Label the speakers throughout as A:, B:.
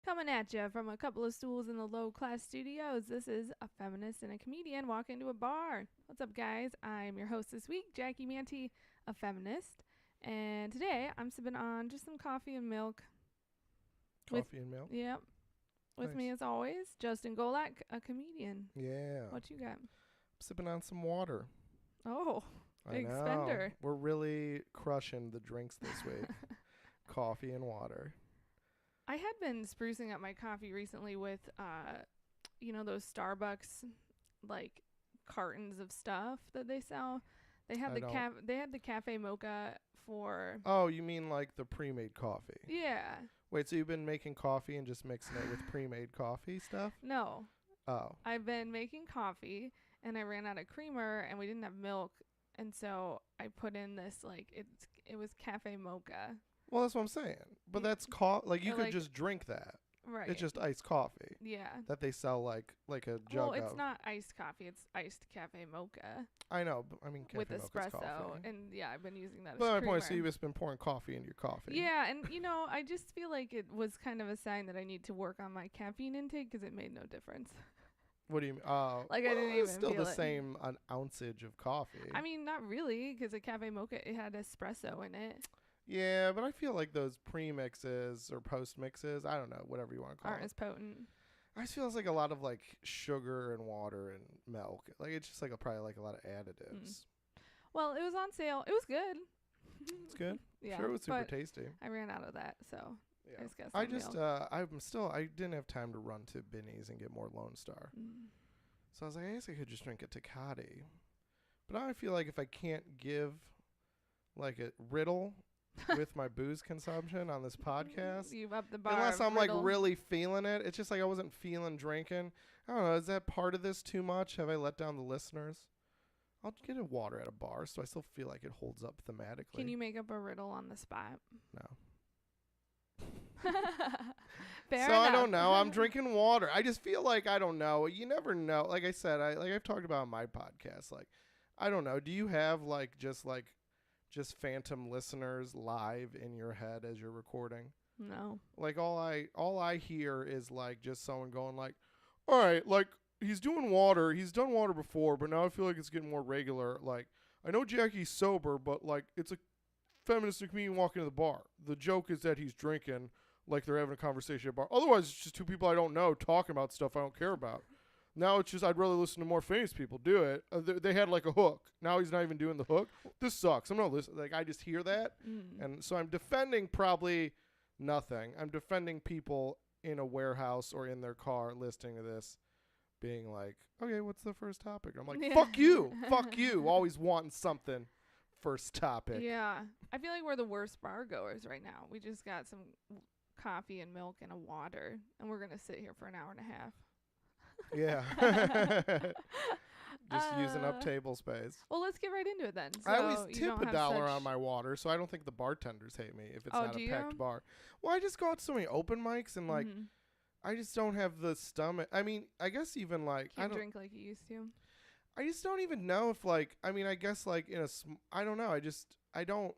A: Coming at you from a couple of stools in the low-class studios, this is a feminist and a comedian walk into a bar. What's up, guys? I'm your host this week, Jackie Manti, a feminist. And today, I'm sipping on just some coffee and milk.
B: Coffee and milk?
A: Yep. With
B: Nice.
A: me, as always, Justin Golak, a comedian.
B: Yeah.
A: What you got?
B: Sipping on some water.
A: Oh, big
B: I know.
A: spender.
B: We're really crushing the drinks this week. Coffee and water.
A: I had been sprucing up my coffee recently with, those Starbucks, like, cartons of stuff that they sell. They had the cafe mocha for...
B: Oh, you mean like the pre-made coffee?
A: Yeah.
B: Wait, so you've been making coffee and just mixing it with pre-made coffee stuff?
A: No.
B: Oh.
A: I've been making coffee, and I ran out of creamer, and we didn't have milk, and so I put in this, it was cafe mocha.
B: Well, that's what I'm saying. But that's you could just drink that.
A: Right.
B: It's just iced coffee.
A: Yeah.
B: That they sell like a jug of.
A: Well, it's not iced coffee. It's iced cafe mocha.
B: I know, but I mean cafe
A: with
B: mocha's
A: espresso,
B: coffee.
A: and yeah, I've been using that.
B: But
A: as
B: my
A: creamer.
B: point is, so you've just been pouring coffee into your coffee.
A: Yeah, and I just feel like it was kind of a sign that I need to work on my caffeine intake because it made no difference.
B: What do you mean? I didn't even
A: still
B: feel
A: the
B: same an ounceage of coffee.
A: I mean, not really, because a cafe mocha, it had espresso in it.
B: Yeah, but I feel like those pre-mixes or post-mixes, I don't know, whatever you want to call
A: Aren't
B: it.
A: as potent.
B: I just feel it's like a lot of like sugar and water and milk. Like it's just like probably like a lot of additives.
A: Well, it was on sale. It was good.
B: It's good.
A: Yeah,
B: sure, it was super tasty.
A: I ran out of that, so
B: Yeah.
A: I just got some milk.
B: I didn't have time to run to Binny's and get more Lone Star. So I was like, I guess I could just drink a Tecate. But now I feel like if I can't give like a riddle with my booze consumption on this podcast,
A: You've upped the bar.
B: unless I'm
A: riddle.
B: like really feeling it, it's just like I wasn't feeling drinking. I don't know. Is that part of this too much? Have I let down the listeners? I'll get a water at a bar, so I still feel like it holds up thematically.
A: Can you make up a riddle on the spot?
B: No.
A: Fair
B: so
A: enough.
B: I don't know. I'm drinking water. I just feel like I don't know. You never know. Like I said, I've talked about on my podcast. Like, I don't know. Do you have just phantom listeners live in your head as you're recording?
A: No.
B: Like all I hear is like just someone going like, all right, like he's doing water. He's done water before, but now I feel like it's getting more regular. Like I know Jackie's sober, but like it's a feminist and comedian walking to the bar. The joke is that he's drinking like they're having a conversation at a bar. Otherwise, it's just two people I don't know talking about stuff I don't care about. Now it's just I'd rather listen to more famous people do it. They had like a hook. Now he's not even doing the hook. This sucks. I'm not listening. Like I just hear that, and so I'm defending probably nothing. I'm defending people in a warehouse or in their car listening to this, being like, okay, what's the first topic? I'm like, fuck you, always wanting something. First topic.
A: Yeah. I feel like we're the worst bar goers right now. We just got some coffee and milk and a water, and we're going to sit here for an hour and a half.
B: Yeah. Just using up table space.
A: Well, let's get right into it then. So
B: I always tip $1 on my water, so I don't think the bartenders hate me if it's not a packed bar. Well, I just go out to so many open mics, and like, I just don't have the stomach. I mean, I guess even like...
A: Can't drink like you used to.
B: I just don't even know if like, I mean, I guess like in a, I don't know. I don't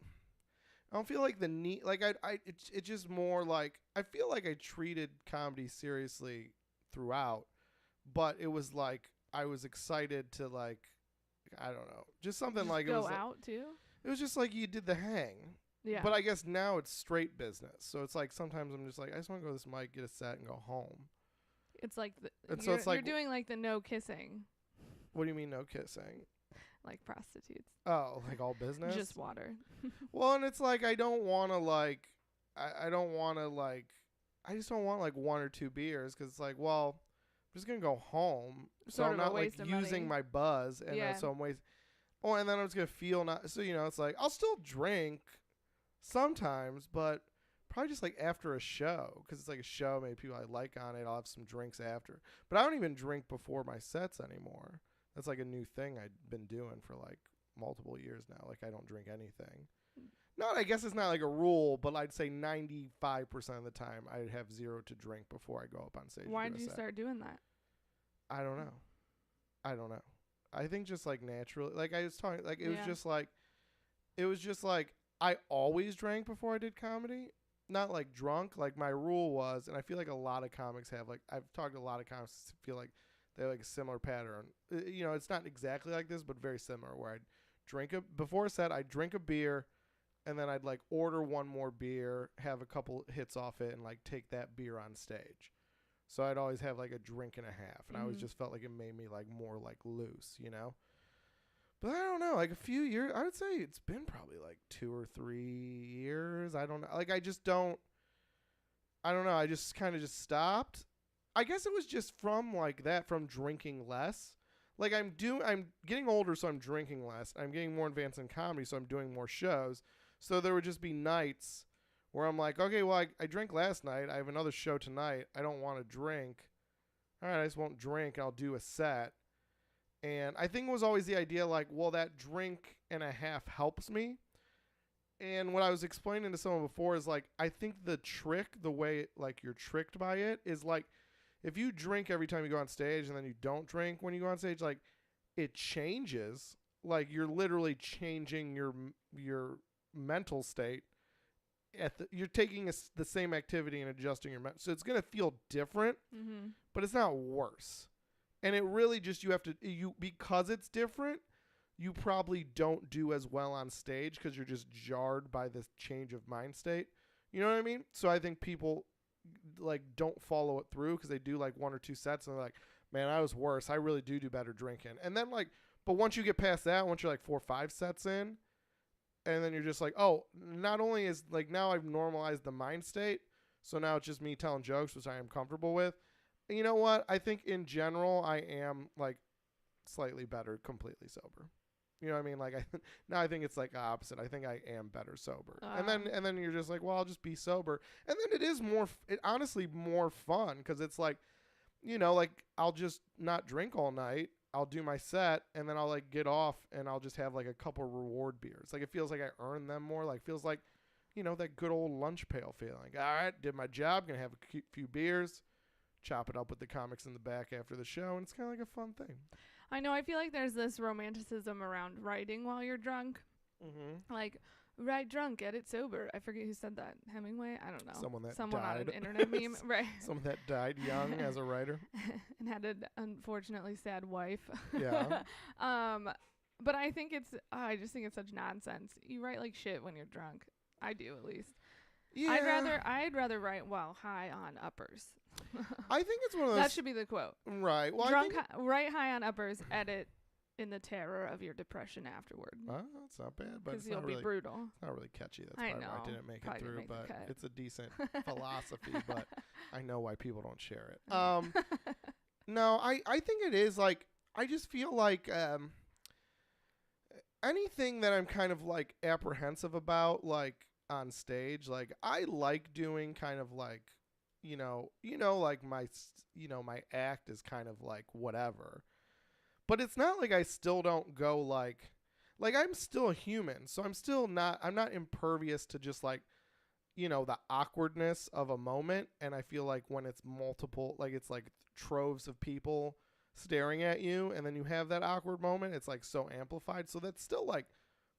B: feel like the need, like it's just more like, I feel like I treated comedy seriously throughout, but it was like, I was excited to like, I don't know, just something just like
A: go
B: it was
A: out
B: like,
A: too.
B: It was just like you did the hang.
A: Yeah.
B: But I guess now it's straight business. So it's like, sometimes I'm just like, I just want to go to this mic, get a set and go home.
A: It's like,
B: you're
A: doing like the no kissing.
B: What do you mean no kissing?
A: Like prostitutes.
B: Oh, like all business?
A: Just water.
B: Well, and it's like I don't want to like I don't want to like I just don't want like one or two beers because it's like, well, I'm just going to go home. So I'm not like using my buzz and so I'm wasting. Oh, and then I'm just going to feel not so it's like I'll still drink sometimes, but probably just like after a show because it's like a show, maybe people I like on it. I'll have some drinks after. But I don't even drink before my sets anymore. That's like a new thing I've been doing for like multiple years now. Like I don't drink anything. I guess it's not like a rule, but I'd say 95% of the time I'd have zero to drink before I go up on stage.
A: Why did you start doing that?
B: I don't know. I think just like naturally, like I was talking, like it was just like I always drank before I did comedy. not like drunk. Like my rule was, and I feel like a lot of comics have, like I've talked to a lot of comics feel like they have like a similar pattern. You know, it's not exactly like this, but very similar. Where I'd drink a before a set, I'd drink a beer, and then I'd like order one more beer, have a couple hits off it, and like take that beer on stage. So I'd always have like a drink and a half, and I always just felt like it made me like more like loose, you know. But I don't know, like a few years, I would say it's been probably like 2 or 3 years. I don't know. Like I don't know. I just kind of just stopped. I guess it was just from like that, from drinking less. Like I'm getting older, so I'm drinking less. I'm getting more advanced in comedy, so I'm doing more shows. So there would just be nights where I'm like, okay, well, I drank last night. I have another show tonight. I don't want to drink. All right, I just won't drink. I'll do a set. And I think it was always the idea like, well, that drink and a half helps me. And what I was explaining to someone before is like, I think the trick, the way like you're tricked by it is like, if you drink every time you go on stage and then you don't drink when you go on stage, like it changes. Like you're literally changing your mental state. You're taking the same activity and adjusting your mental. So it's going to feel different, but it's not worse. And it really just, because it's different, you probably don't do as well on stage because you're just jarred by this change of mind state. You know what I mean? So I think people like don't follow it through because they do like 1 or 2 sets and they're like, man, I was worse. I really do better drinking. And then like, but once you get past that, once you're like 4 or 5 sets in, and then you're just like, oh, not only is like now I've normalized the mind state, so now it's just me telling jokes, which I am comfortable with. And you know what? I think in general, I am like slightly better completely sober. You know what I mean? Like now I think it's like opposite. I think I am better sober. And then you're just like, well, I'll just be sober. And then it is honestly more fun because it's like, you know, like I'll just not drink all night. I'll do my set and then I'll like get off and I'll just have like a couple reward beers. Like it feels like I earned them more. Like feels like, you know, that good old lunch pail feeling. All right, did my job. Gonna have a few beers, chop it up with the comics in the back after the show, and it's kind of like a fun thing.
A: I know. I feel like there's this romanticism around writing while you're drunk. Like, write drunk, get it sober. I forget who said that. Hemingway? I don't know.
B: Someone
A: on
B: died.
A: an internet meme. Right.
B: Someone that died young as a writer.
A: And had an unfortunately sad wife.
B: Yeah.
A: But I think I just think it's such nonsense. You write like shit when you're drunk. I do, at least.
B: Yeah.
A: I'd rather write while high on uppers.
B: I think it's one of those.
A: That should be the quote.
B: Right. Well,
A: write high on uppers, edit in the terror of your depression afterward.
B: That's not bad, but
A: because you'll be brutal.
B: It's not really catchy. That's
A: I
B: part
A: know.
B: why I didn't make it through, but it's a decent philosophy. But I know why people don't share it. No, I think it is like I just feel like anything that I'm kind of like apprehensive about, like on stage, like I like doing kind of like you know like my act is kind of like whatever. But it's not like I still don't go like I'm still a human. So I'm not impervious to just like, you know, the awkwardness of a moment. And I feel like when it's multiple, like it's like troves of people staring at you and then you have that awkward moment, it's like so amplified. So that's still like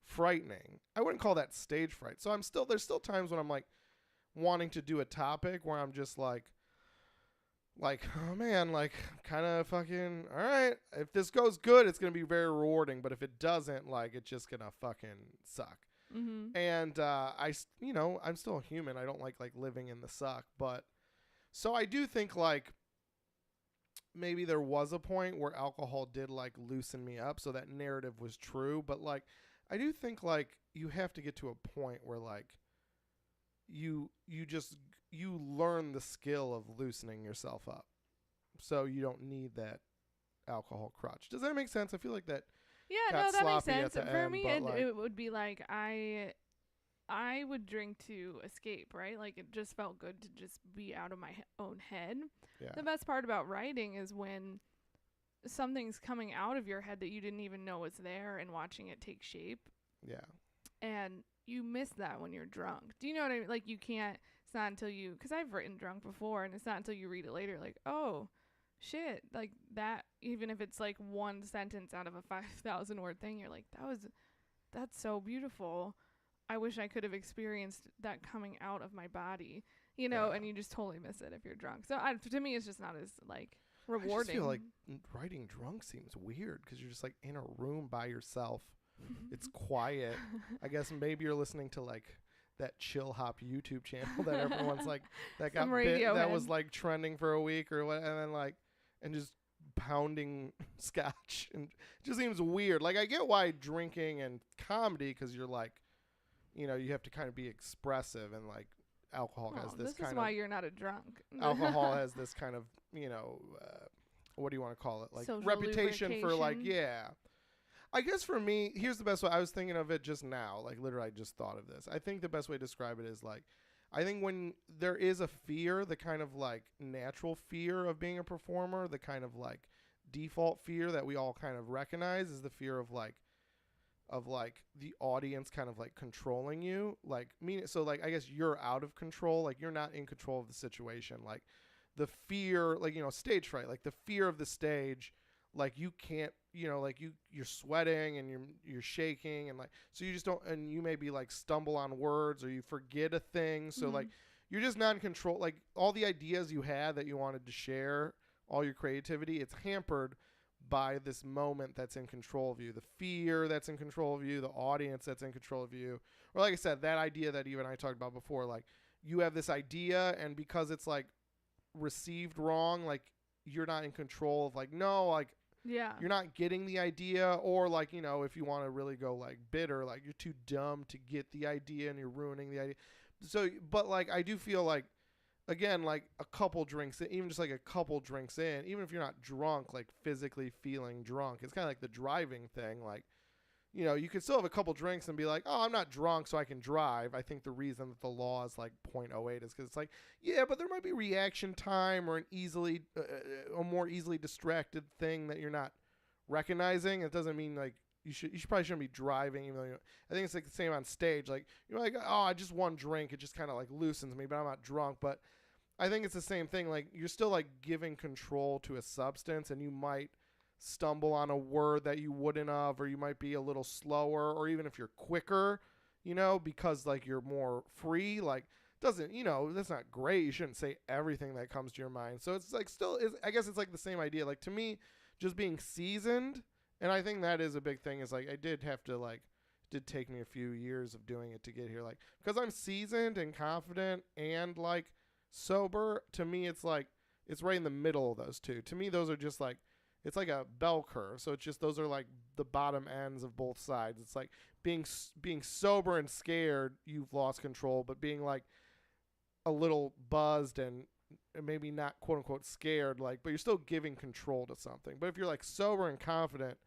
B: frightening. I wouldn't call that stage fright. So there's still times when I'm like wanting to do a topic where I'm just like, oh man, like kind of fucking, all right, if this goes good, it's going to be very rewarding. But if it doesn't, like, it's just going to fucking suck. And, I'm still a human. I don't like living in the suck. But so I do think like maybe there was a point where alcohol did like loosen me up. So that narrative was true. But like, I do think like you have to get to a point where like you learn the skill of loosening yourself up, so you don't need that alcohol crutch. Does that make sense? I feel like that.
A: Yeah, no, that makes sense. For
B: end,
A: me, it would be like I would drink to escape, right? Like it just felt good to just be out of my own head.
B: Yeah.
A: The best part about writing is when something's coming out of your head that you didn't even know was there, and watching it take shape.
B: Yeah.
A: And you miss that when you're drunk. Do you know what I mean? Like you can't. It's not until because I've written drunk before, and it's not until you read it later, like, oh, shit, like that. Even if it's like one sentence out of a 5,000 word thing, you're like, that's so beautiful. I wish I could have experienced that coming out of my body, you know,
B: Yeah.
A: and you just totally miss it if you're drunk. So to me, it's just not as like
B: I just
A: rewarding.
B: feel like writing drunk seems weird because you're just like in a room by yourself. It's quiet. I guess maybe you're listening to like that Chill Hop YouTube channel that everyone's like that got
A: Some
B: bit, that
A: Radiohead.
B: was like trending for a week or what, and then like and just pounding scotch, and it just seems weird. Like I get why drinking and comedy, because you're like, you know, you have to kind of be expressive, and like alcohol has this
A: this
B: kind
A: is why
B: of
A: you're not a drunk.
B: alcohol has this kind of, you know, what do you want to call it, like
A: Social
B: reputation for like,
A: lubrication.
B: yeah. I guess for me, here's the best way. I was thinking of it just now. Like, literally, I just thought of this. I think the best way to describe it is like, I think when there is a fear, the kind of like natural fear of being a performer, the kind of like default fear that we all kind of recognize is the fear of like the audience kind of like controlling you. Like, so like, I guess you're out of control. Like, you're not in control of the situation. Like, the fear, like, you know, stage fright, like the fear of the stage, like you can't, you know, like you're sweating and you're shaking, and like, so you just don't, and you maybe like stumble on words or you forget a thing, so like you're just not in control. Like all the ideas you had that you wanted to share, all your creativity, it's hampered by this moment that's in control of you, the fear that's in control of you, the audience that's in control of you, or like I said, that idea that even I talked about before, like you have this idea, and because it's like received wrong, like you're not in control of like, no, like,
A: Yeah.
B: you're not getting the idea, or like, you know, if you want to really go like bitter, like you're too dumb to get the idea and you're ruining the idea. So, but like, I do feel like, again, like a couple drinks, even just like a couple drinks in, even if you're not drunk, like physically feeling drunk, it's kind of like the driving thing. Like, you know, you could still have a couple drinks and be like, oh, I'm not drunk, so I can drive. I think the reason that the law is like 0.08 is because it's like, yeah, but there might be reaction time or a more easily distracted thing that you're not recognizing. It doesn't mean like you probably shouldn't be driving, even though I think it's like the same on stage. Like, you're like, oh, I just one drink, it just kind of like loosens me, but I'm not drunk. But I think it's the same thing. Like, you're still like giving control to a substance, and you might stumble on a word that you wouldn't have, or you might be a little slower, or even if you're quicker, you know, because like you're more free, like doesn't, you know, that's not great. You shouldn't say everything that comes to your mind. So it's like still is, I guess it's like the same idea. Like, to me, just being seasoned, and I think that is a big thing, is like I did have to like, it did take me a few years of doing it to get here, like because I'm seasoned and confident and like sober. To me, it's like it's right in the middle of those two. To me, those are just like, it's like a bell curve. So it's just, those are like the bottom ends of both sides. It's like being sober and scared, you've lost control, but being like a little buzzed and maybe not quote unquote scared, like, but you're still giving control to something. But if you're like sober and confident,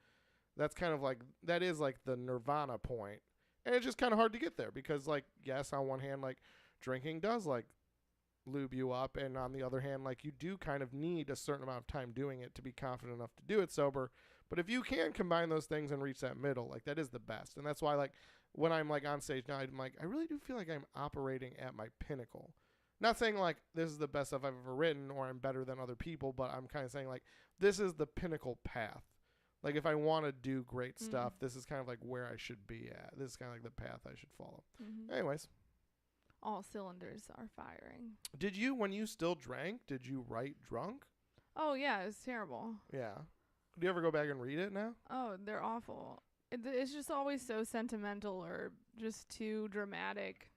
B: that's kind of like, that is like the nirvana point. And it's just kind of hard to get there because, like, yes, on one hand, like drinking does like lube you up, and on the other hand, like, you do kind of need a certain amount of time doing it to be confident enough to do it sober. But if you can combine those things and reach that middle, like, that is the best. And that's why, like, when I'm like on stage now, I'm like, I really do feel like I'm operating at my pinnacle. Not saying like this is the best stuff I've ever written or I'm better than other people, but I'm kind of saying like this is the pinnacle path. Like, if I want to do great stuff, this is kind of like where I should be at. This is kind of like the path I should follow. Anyways,
A: all cylinders are firing.
B: did you, when you still drank, did you write drunk?
A: Oh yeah, it's terrible.
B: Yeah. Do you ever go back and read it now?
A: Oh, they're awful. It's just always so sentimental or just too dramatic.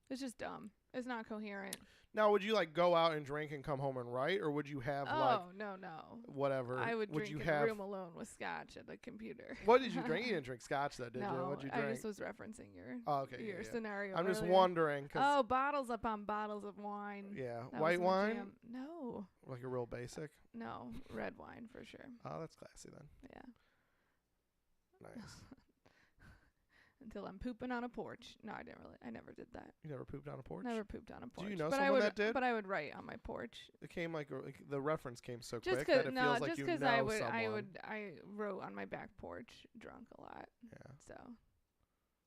A: It's just dumb. It's not coherent.
B: Now, would you like go out and drink and come home and write, or would you have like
A: no.
B: whatever?
A: I would drink
B: you
A: in
B: have
A: a room alone with scotch at the computer.
B: What did you drink? You didn't drink scotch, though, did you?
A: No,
B: What'd you drink?
A: I just was referencing your
B: Yeah.
A: scenario.
B: I'm just
A: earlier.
B: wondering. Cause
A: Oh, bottles upon bottles of wine.
B: yeah,
A: That
B: white
A: was my
B: wine,
A: jam. No,
B: like a real basic.
A: no, red wine for sure.
B: Oh, that's classy then.
A: Yeah.
B: Nice.
A: Until I'm pooping on a porch. No, I never did that.
B: You never pooped on a porch?
A: Never pooped on a porch.
B: Do you know
A: but
B: someone
A: I would,
B: that did?
A: But I would write on my porch.
B: It came like the reference came so
A: Just
B: quick that it
A: no,
B: feels like
A: just
B: you
A: because
B: know
A: I
B: someone.
A: I wrote on my back porch drunk a lot.
B: Yeah.
A: So,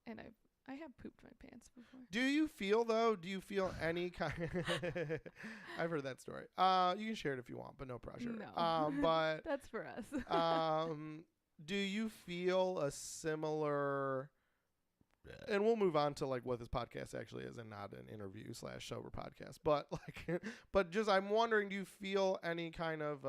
A: and I have pooped my pants before.
B: Do you feel though? Do you feel any kind? I've heard that story. You can share it if you want, but no pressure.
A: No.
B: But
A: That's for us.
B: do you feel a similar and we'll move on to like what this podcast actually is and not an interview / sober podcast. But like, but just I'm wondering, do you feel any kind of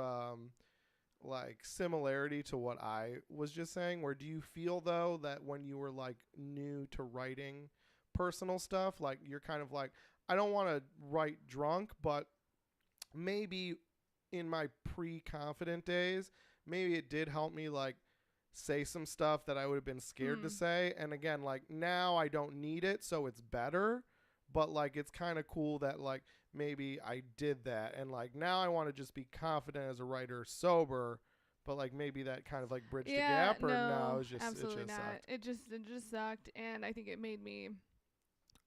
B: like similarity to what I was just saying? Where do you feel though that when you were like new to writing personal stuff, like you're kind of like, I don't want to write drunk, but maybe in my pre-confident days, maybe it did help me like say some stuff that I would have been scared to say. And again, like now I don't need it, so it's better. But like it's kind of cool that like maybe I did that, and like now I want to just be confident as a writer sober. But like maybe that kind of like bridged the gap, or no, it's just
A: absolutely
B: it just
A: not.
B: sucked.
A: It just sucked, and I think it made me.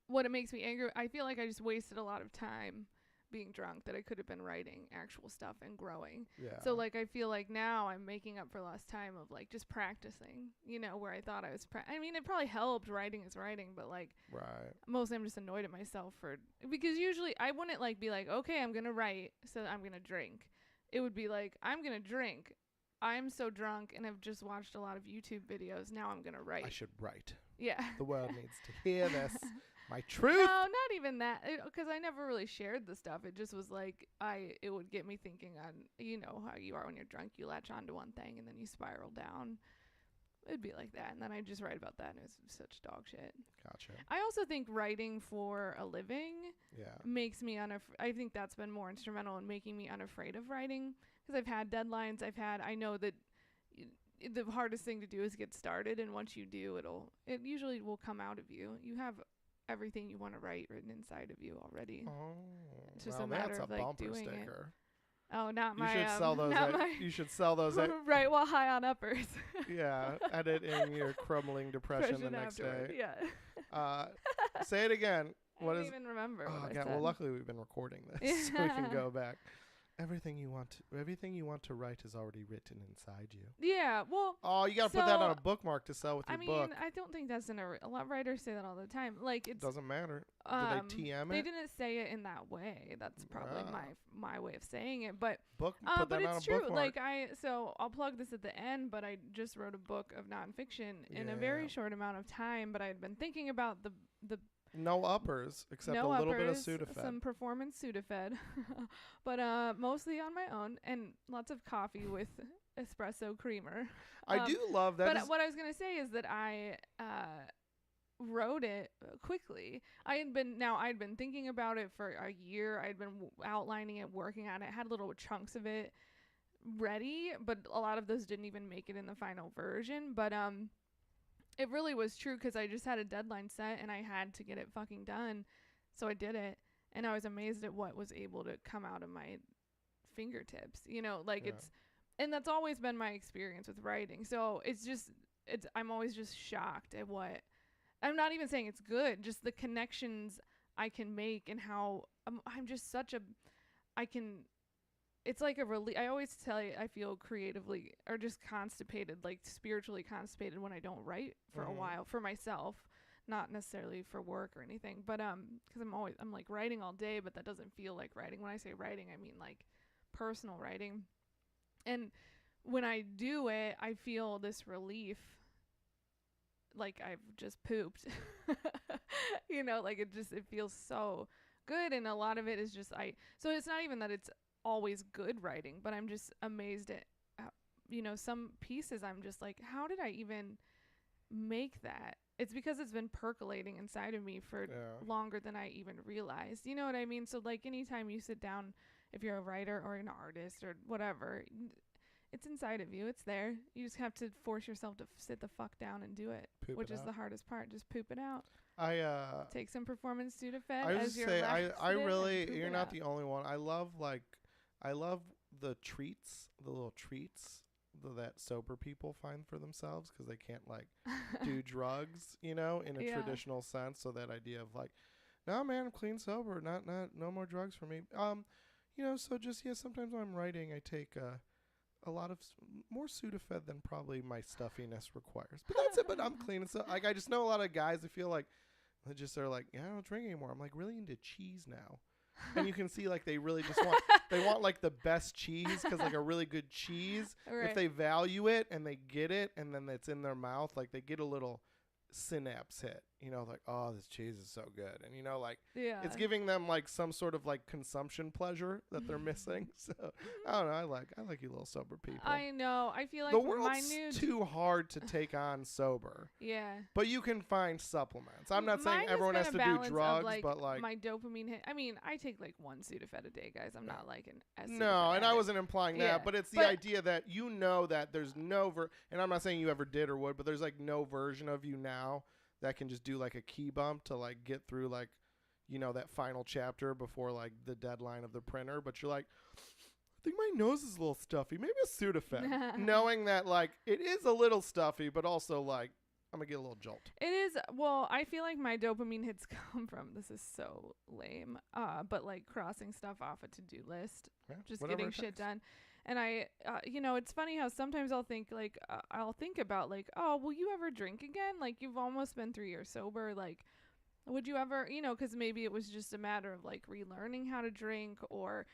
A: What it makes me angry, I feel like I just wasted a lot of time being drunk that I could have been writing actual stuff and growing.
B: Yeah.
A: So like I feel like now I'm making up for lost time of like just practicing, you know, where I thought I was I mean, it probably helped. Writing is writing, but like
B: Right.
A: mostly I'm just annoyed at myself for, because usually I wouldn't like be like, okay, I'm gonna write, so I'm gonna drink. It would be like, I'm gonna drink, I'm so drunk and have just watched a lot of YouTube videos, now I'm gonna write.
B: I should write.
A: Yeah.
B: The world needs to hear this. My truth.
A: No, not even that, because I never really shared the stuff. It just was like it would get me thinking on, you know how you are when you're drunk, you latch onto one thing and then you spiral down. It'd be like that, and then I just write about that, and it was such dog shit.
B: Gotcha.
A: I also think writing for a living makes me I think that's been more instrumental in making me unafraid of writing, because I've had deadlines. I know that the hardest thing to do is get started, and once you do, it usually will come out of you. You have everything you want to write written inside of you already.
B: Oh,
A: it's just a matter of like doing
B: sticker.
A: It. Oh, not
B: you
A: my.
B: Should sell those you should sell those.
A: Right while high on uppers.
B: Yeah, edit in your crumbling depression the next
A: afterward.
B: day.
A: Yeah.
B: Say it again.
A: I don't even remember.
B: Oh
A: what
B: God!
A: I said.
B: Well, luckily we've been recording this, so we can go back. Everything you want to write is already written inside you.
A: Yeah, well.
B: Oh, you gotta put that on a bookmark to sell with your book.
A: I don't think that's a lot of writers say that all the time. Like it
B: doesn't matter. Do they TM it?
A: They didn't say it in that way. That's probably my way of saying it. But
B: put
A: but
B: that on
A: it's
B: a
A: true.
B: bookmark.
A: Like so I'll plug this at the end. But I just wrote a book of nonfiction in a very short amount of time. But I had been thinking about the
B: no uppers, except a little bit of Sudafed.
A: Some performance Sudafed, but mostly on my own, and lots of coffee with espresso creamer.
B: I do love that.
A: But what I was going to say is that I wrote it quickly. I'd been thinking about it for a year. I'd been outlining it, working on it, had little chunks of it ready, but a lot of those didn't even make it in the final version. But it really was true, because I just had a deadline set and I had to get it fucking done. So I did it, and I was amazed at what was able to come out of my fingertips. You know, like and that's always been my experience with writing. So I'm always just shocked at what, I'm not even saying it's good, just the connections I can make, and how I'm just it's like a I always tell you I feel creatively or just constipated, like spiritually constipated, when I don't write for a while for myself, not necessarily for work or anything, but because I'm like writing all day, but that doesn't feel like writing. When I say writing, I mean like personal writing. And when I do it, I feel this relief, like I've just pooped. You know, like it feels so good, and a lot of it is just so it's not even that it's always good writing, but I'm just amazed at some pieces I'm just like, how did I even make that? It's because it's been percolating inside of me for longer than I even realized. You know what I mean? So like anytime you sit down, if you're a writer or an artist or whatever, it's inside of you. It's there. You just have to force yourself to sit the fuck down and do it, which is the hardest part. Just poop it out. Take some performance Sudafed as your
B: I really, you're not the only one. I love the treats, the little treats that sober people find for themselves, because they can't like do drugs, you know, in a traditional sense. So that idea of like, no man, I'm clean sober, no more drugs for me. You know, so just sometimes when I'm writing, I take a lot of more Sudafed than probably my stuffiness requires. But that's it. But I'm clean. And so like I just know a lot of guys that feel like they're like, I don't drink anymore. I'm like really into cheese now. And you can see like they really just want like the best cheese, because like a really good cheese, if they value it and they get it and then it's in their mouth, like they get a little synapse hit. like, oh, this cheese is so good. And, like,
A: Yeah.
B: it's giving them, like, some sort of, like, consumption pleasure that they're missing. So, I don't know. I like you little sober people.
A: I know. I feel like
B: the
A: my
B: world's
A: new
B: too hard to take on sober.
A: Yeah.
B: But you can find supplements. I'm not saying
A: Mine
B: everyone
A: has
B: has
A: been
B: to
A: a
B: do
A: balance
B: drugs,
A: of, like,
B: but, like,
A: my dopamine hit. I mean, I take like 1 Sudafed a day, guys. I'm not like an S.
B: no, and I wasn't implying
A: Yeah,
B: that, but it's the
A: but-
B: idea that that there's no and I'm not saying you ever did or would, but there's like no version of you now that can just do like a key bump to like get through like, that final chapter before like the deadline of the printer. But you're like, I think my nose is a little stuffy. Maybe a Sudafed. Knowing that like it is a little stuffy, but also like I'm gonna get a little jolt.
A: It is. Well, I feel like my dopamine hits come from, this is so lame, but like crossing stuff off a to-do list,
B: Yeah,
A: just
B: whatever
A: getting
B: it
A: shit
B: takes.
A: done. And it's funny how sometimes I'll think like, I'll think about like, oh, will you ever drink again? Like, you've almost been 3 years sober. Like, would you ever, because maybe it was just a matter of like relearning how to drink, or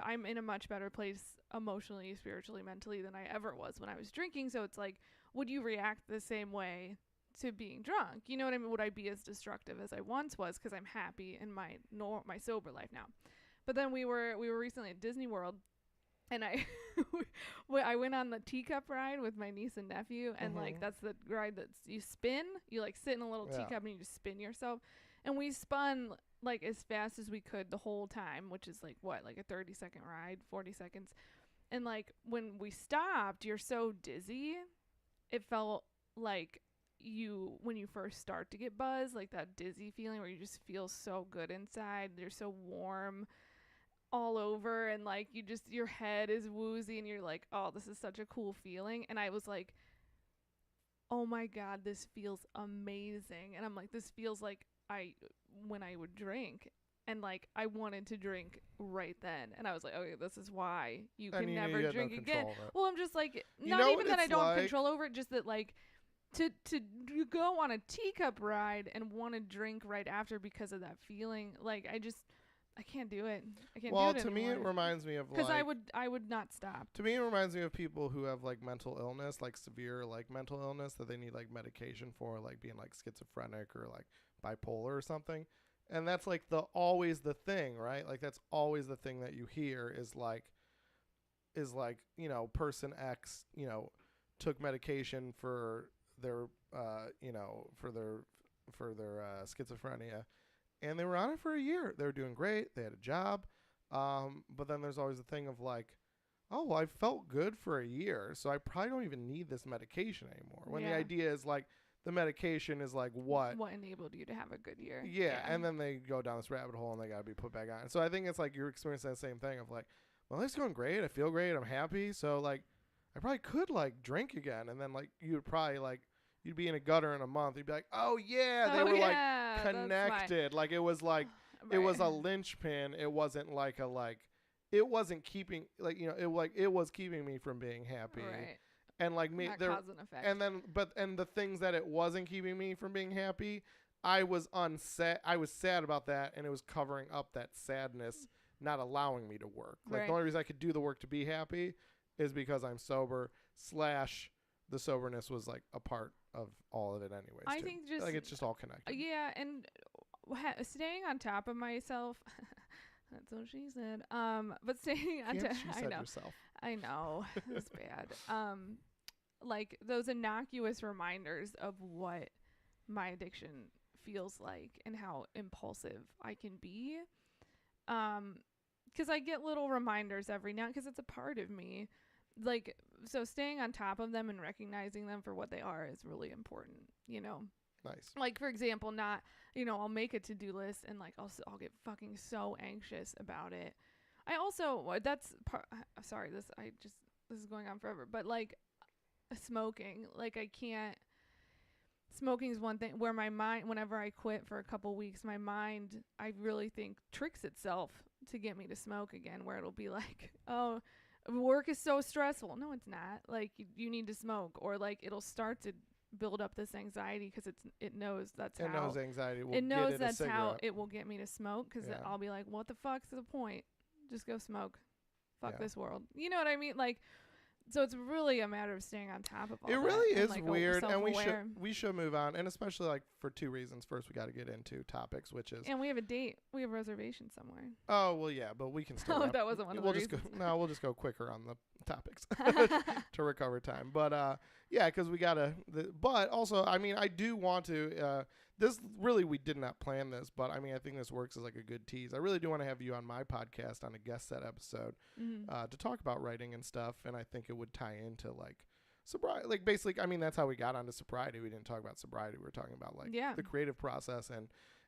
A: I'm in a much better place emotionally, spiritually, mentally than I ever was when I was drinking. So it's like, would you react the same way to being drunk? You know what I mean? Would I be as destructive as I once was? Because I'm happy in my sober life now. But then we were recently at Disney World, and I I went on the teacup ride with my niece and nephew, and like that's the ride that you spin. You like sit in a little teacup and you just spin yourself. And we spun like as fast as we could the whole time, which is like like a 30-second ride, 40 seconds. And like when we stopped, you're so dizzy. It felt like when you first start to get buzzed, like that dizzy feeling where you just feel so good inside. You're so warm all over, and like your head is woozy, and you're like, oh, this is such a cool feeling. And I was like, oh my God, this feels amazing. And I'm like, this feels like when I would drink. And like I wanted to drink right then, and I was like, okay, this is why you can never drink again. Well, I'm just like, not even that I don't have control over it, just that like to go on a teacup ride and want to drink right after because of that feeling. Like I can't do it. I can't do it anymore.
B: Well, to me, it reminds me of
A: because I would not stop.
B: To me, it reminds me of people who have like mental illness, like severe like mental illness that they need like medication for, like being like schizophrenic or like bipolar or something. And that's like always the thing, right? Like that's always the thing that you hear is like, person X, took medication for their, for their schizophrenia, and they were on it for a year. They were doing great. They had a job. But then there's always the thing of like, oh, well, I felt good for a year, so I probably don't even need this medication anymore. When the idea is like, the medication is like what
A: enabled you to have a good year.
B: Yeah, and then they go down this rabbit hole and they got to be put back on. So I think it's like you're experiencing that same thing of like, well, it's going great. I feel great. I'm happy. So like, I probably could like drink again. And then like, you'd probably like, you'd be in a gutter in a month. You'd be like, oh yeah, they were like connected. Like it was like, it was a linchpin. It wasn't like it wasn't keeping like, it was keeping me from being happy.
A: Right.
B: And like me,
A: cause and effect.
B: And then, and the things that it wasn't keeping me from being happy, I was sad about that, and it was covering up that sadness, not allowing me to work. Like the only reason I could do the work to be happy is because I'm sober. / the soberness was like a part of all of it, anyways.
A: I think just
B: like it's just all connected.
A: Yeah, and staying on top of myself. That's what she said. But staying on top. I know.
B: Yourself.
A: I know. It's bad. Like those innocuous reminders of what my addiction feels like and how impulsive I can be. Because I get little reminders every now, because it's a part of me. Like, so staying on top of them and recognizing them for what they are is really important,
B: Nice.
A: Like, for example, not, I'll make a to-do list and like I'll get fucking so anxious about it. I also, sorry, this is going on forever, but like smoking, like smoking is one thing where my mind, whenever I quit for a couple weeks, my mind, I really think tricks itself to get me to smoke again, where it'll be like, oh, work is so stressful. No, it's not. Like you need to smoke, or like it'll start to build up this anxiety because it knows that's how. It knows
B: anxiety will
A: it knows
B: get
A: that's
B: a
A: how it will get me to smoke, because I'll be like, what the fuck's the point? Just go smoke. Fuck this world. You know what I mean? Like So it's really a matter of staying on top of all
B: It
A: that.
B: really
A: and,
B: is
A: like,
B: weird, and
A: self-aware.
B: we should move on, and especially like for two reasons. First, we got to get into topics, which is
A: And we have a date. We have a reservation somewhere.
B: oh well, yeah, but we can still.
A: Oh, that wasn't one of
B: we'll
A: the
B: just
A: reasons.
B: go. No, we'll just go quicker on the topics to recover time. But yeah, because we gotta. But also, I mean, I do want to. This really, we did not plan this, but I mean, I think this works as like a good tease. I really do want to have you on my podcast on a guest set episode to talk about writing and stuff, and I think it would tie into like sobriety. Like basically, I mean, that's how we got onto sobriety. We didn't talk about sobriety. We were talking about like the creative process and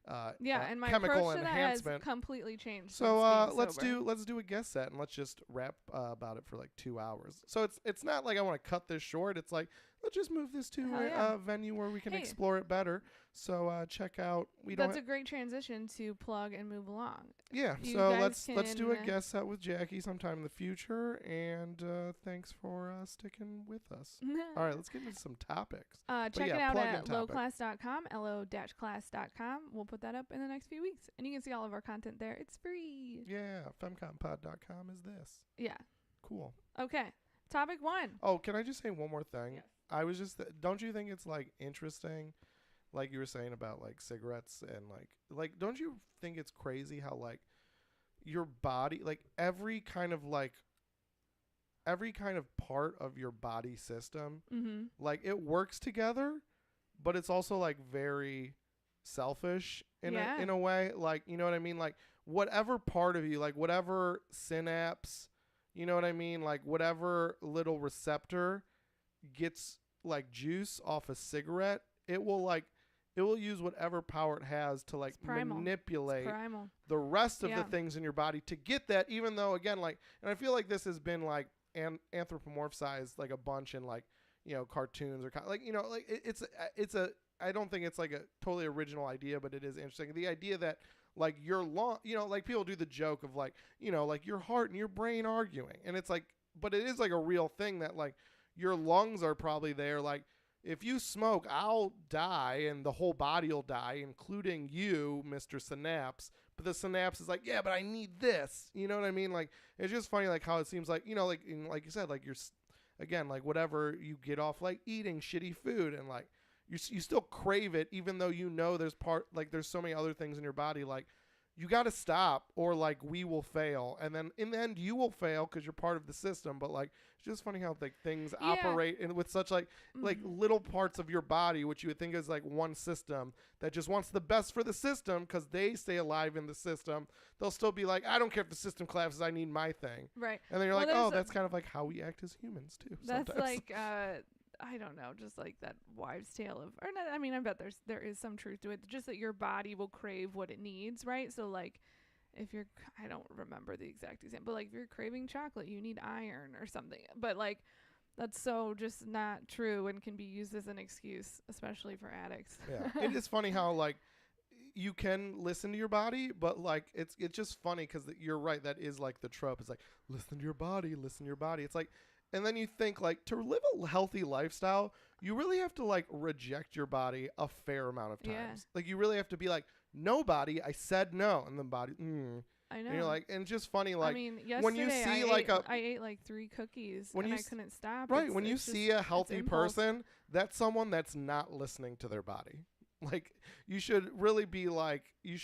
A: and my
B: chemical
A: approach to that
B: enhancement.
A: has completely changed.
B: So
A: since being
B: let's do a guest set and let's just rap about it for like 2 hours. So it's not like I want to cut this short. It's like let's just move this to a venue where we can explore it better. So check out.
A: That's a great transition to plug and move along.
B: Yeah.
A: You
B: so
A: guys
B: let's do a guest set with Jackie sometime in the future. And thanks for sticking with us. All right, let's get into some topics.
A: Check it out at lowclass.com, lo-class.com. We'll put that up in the next few weeks. And you can see all of our content there. It's free.
B: Yeah, FemComPod.com is this.
A: Yeah.
B: Cool.
A: Okay. Topic 1.
B: Oh, can I just say one more thing?
A: Yes.
B: I was just, don't you think it's like interesting, like you were saying about like cigarettes and like, don't you think it's crazy how like your body, like every kind of part of your body system, like it works together, but it's also like very selfish in a way, like, you know what I mean? Like whatever part of you, like whatever synapse, you know what I mean? Like whatever little receptor gets like juice off a cigarette, it will use whatever power it has to like manipulate the rest of the things in your body to get that, even though again, like, and I feel like this has been like anthropomorphized like a bunch in like, you know, cartoons or like, you know, like it's a I don't think it's like a totally original idea, but it is interesting. The idea that like your lung, you know, like people do the joke of like, you know, like your heart and your brain arguing, and it's like, but it is like a real thing that like your lungs are probably there. Like if you smoke, I'll die and the whole body will die, including you, Mr. Synapse. But the synapse is like, yeah, but I need this. You know what I mean? Like it's just funny, like how it seems like, you know, like like you said, like you're again, like whatever you get off like eating shitty food and like you still crave it, even though you know there's so many other things in your body, like you got to stop or like we will fail, and then in the end you will fail because you're part of the system. But like it's just funny how like things operate and with such like little parts of your body, which you would think is like one system that just wants the best for the system because they stay alive in the system. They'll still be like, I don't care if the system collapses, I need my thing.
A: Right.
B: And then you're like, oh, that's kind of like how we act as humans too.
A: That's
B: sometimes.
A: like I don't know, just like that wives' tale of, or not, I mean, I bet there is some truth to it. Just that your body will crave what it needs, right? So like, if you're, I don't remember the exact example, but like if you're craving chocolate, you need iron or something. But like, that's so just not true and can be used as an excuse, especially for addicts.
B: Yeah, it is funny how like you can listen to your body, but like it's just funny because you're right. That is like the trope. It's like listen to your body, listen to your body. It's like. And then you think like to live a healthy lifestyle, you really have to like reject your body a fair amount of times. Yeah. Like you really have to be like, no body, I said no. And the body,
A: I know.
B: And you're like, and it's just funny. Like,
A: I mean, yesterday
B: when you see
A: I ate like 3 cookies and I couldn't stop.
B: Right. When you see a healthy person, that's someone that's not listening to their body. Like you should really be like, you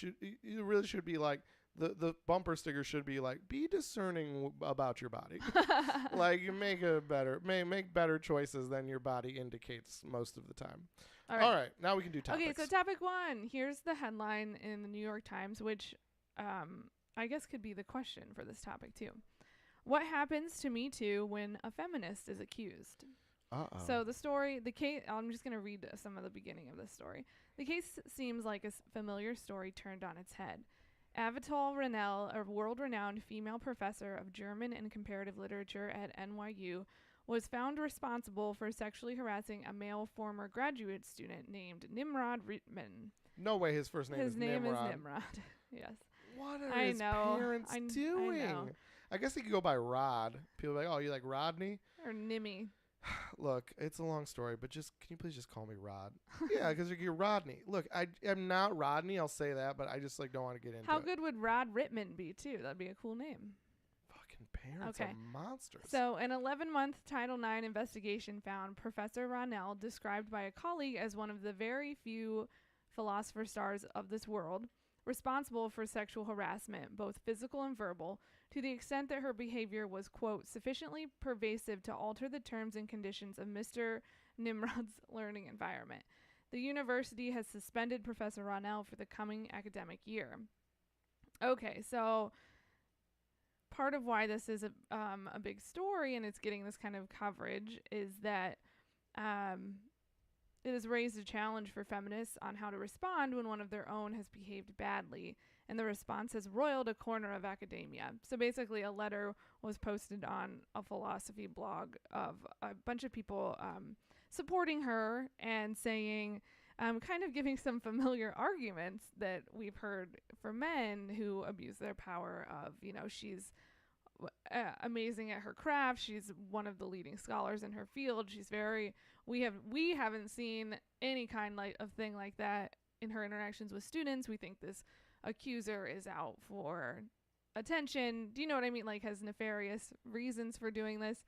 B: really should be like, the bumper sticker should be like, be discerning about your body. Like you make better choices than your body indicates most of the time. All right, now we can do topics.
A: Okay, so topic 1. Here's the headline in the New York Times, which I guess could be the question for this topic too. What happens to Me Too when a feminist is accused? So the case, I'm just going to read some of the beginning of this story. The case seems like a familiar story turned on its head. Avital Ronell, a world-renowned female professor of German and comparative literature at NYU, was found responsible for sexually harassing a male former graduate student named Nimrod Rittman.
B: No way his first name is Nimrod.
A: His name is Nimrod. Yes.
B: What are his parents doing?
A: I know.
B: I guess he could go by Rod. People are like, oh, you like Rodney?
A: Or Nimmy.
B: Look, it's a long story, but can you please just call me Rod? Yeah, because you're Rodney. Look, I'm not Rodney, I'll say that, but I just like don't want to get into it.
A: How good would Rod Rittman be, too? That'd be a cool name.
B: Fucking fucking parents
A: Okay.
B: are monsters.
A: So, an 11-month Title IX investigation found Professor Ronell, described by a colleague as one of the very few philosopher stars of this world, responsible for sexual harassment, both physical and verbal, to the extent that her behavior was, quote, sufficiently pervasive to alter the terms and conditions of Mr. Nimrod's learning environment. The university has suspended Professor Ronell for the coming academic year. Okay, so part of why this is a big story and it's getting this kind of coverage is that it has raised a challenge for feminists on how to respond when one of their own has behaved badly, and the response has roiled a corner of academia. So basically, a letter was posted on a philosophy blog of a bunch of people supporting her and saying, kind of giving some familiar arguments that we've heard for men who abuse their power of, she's amazing at her craft. She's one of the leading scholars in her field. She's we haven't seen any kind of thing like that in her interactions with students. We think this accuser is out for attention. Do you know what I mean? Like, has nefarious reasons for doing this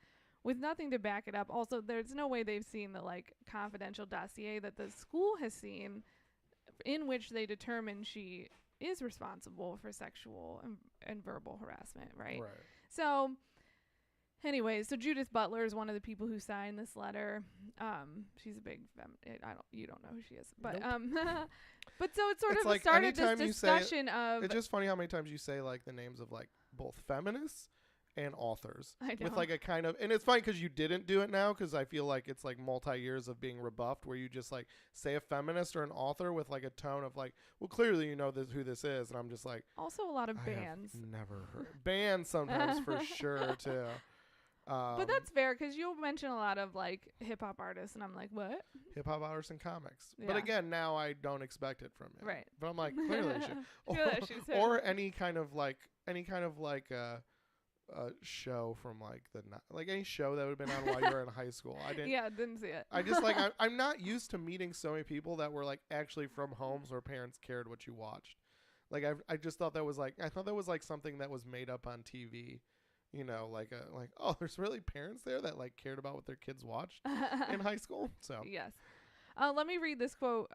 A: with nothing to back it up. Also, there's no way they've seen the confidential dossier that the school has seen in which they determine she is responsible for sexual and verbal harassment, right? So anyways, so Judith Butler is one of the people who signed this letter. She's a big you don't know who she is, but
B: nope.
A: But so it sort
B: it's
A: of started this discussion of.
B: It's just funny how many times you say the names of both feminists and authors with a kind of, and it's funny because you didn't do it now because I feel like it's multi-years of being rebuffed where you just say a feminist or an author with a tone of well, clearly you know who this is, and I'm just
A: also a lot of bands.
B: Never heard bands sometimes for sure too.
A: But that's fair because you'll mention a lot of hip hop artists, and I'm like, what?
B: Hip hop artists and comics.
A: Yeah.
B: But again, now I don't expect it from you.
A: Right.
B: But I'm clearly she or any kind of a show from any show that would have been on while you were in high school. I didn't
A: see it.
B: I just I'm not used to meeting so many people that were actually from homes where parents cared what you watched. I just thought that was something that was made up on TV. Oh, there's really parents there that cared about what their kids watched in high school. So
A: yes. Let me read this quote.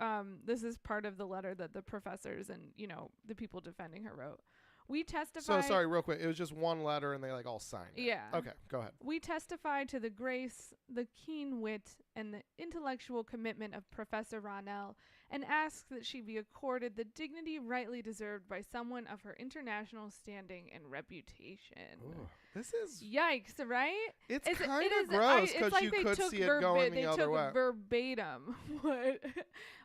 A: This is part of the letter that the professors and the people defending her wrote. We testify.
B: So sorry, real quick. It was just one letter, and they all signed it.
A: Yeah.
B: Okay, go ahead.
A: We testify to the grace, the keen wit, and the intellectual commitment of Professor Ronell, and ask that she be accorded the dignity rightly deserved by someone of her international standing and reputation.
B: Ooh, this is
A: yikes, right?
B: It's kind of gross because you could see it going the other way.
A: They took verbatim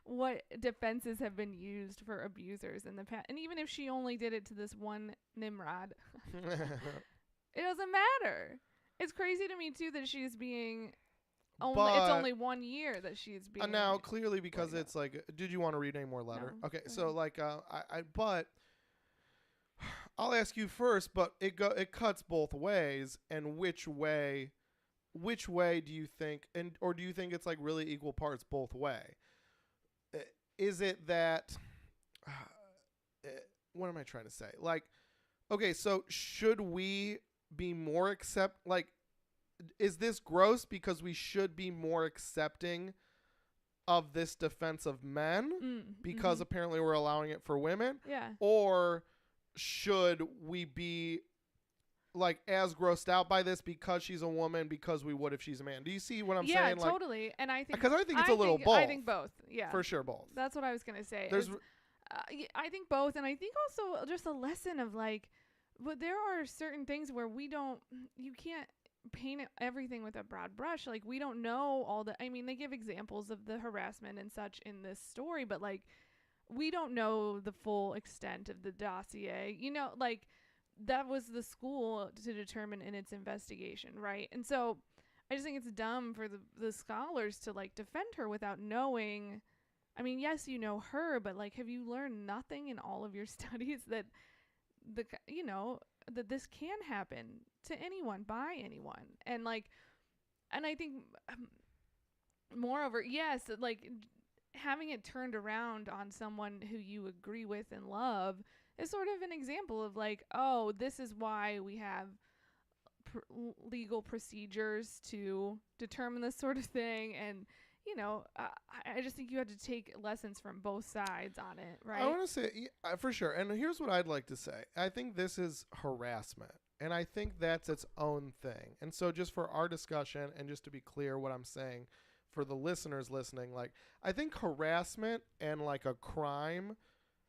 A: what defenses have been used for abusers in the past, and even if she only did it to this one Nimrod, it doesn't matter. It's crazy to me too that she's being. It's only 1 year that she's being.
B: Now, clearly, because it's did you want to read any more letter?
A: No.
B: Okay, so but I'll ask you first. But it cuts both ways, and which way do you think, or do you think it's really equal parts both way? Is it that? What am I trying to say? Okay, so should we be more is this gross because we should be more accepting of this defense of men because apparently we're allowing it for women?
A: Yeah.
B: Or should we be as grossed out by this because she's a woman because we would if she's a man? Do you see what I'm saying?
A: Yeah, totally. And I think
B: because I think it's a little both.
A: I think both. Yeah.
B: For sure, both.
A: That's what I was gonna say. I think both, and I think also just a lesson of but there are certain things where you can't paint everything with a broad brush. We don't know they give examples of the harassment and such in this story, but we don't know the full extent of the dossier. That was the school to determine in its investigation, right? And so I just think it's dumb for the scholars to defend her without knowing. I mean, yes, you know her, but have you learned nothing in all of your studies that that this can happen to anyone by anyone? And and I think moreover, yes, having it turned around on someone who you agree with and love is sort of an example of oh, this is why we have legal procedures to determine this sort of thing. And, I just think you have to take lessons from both sides on it, right?
B: I want to say, for sure. And here's what I'd like to say. I think this is harassment. And I think that's its own thing. And so just for our discussion and just to be clear what I'm saying for the listeners listening, like, I think harassment and like a crime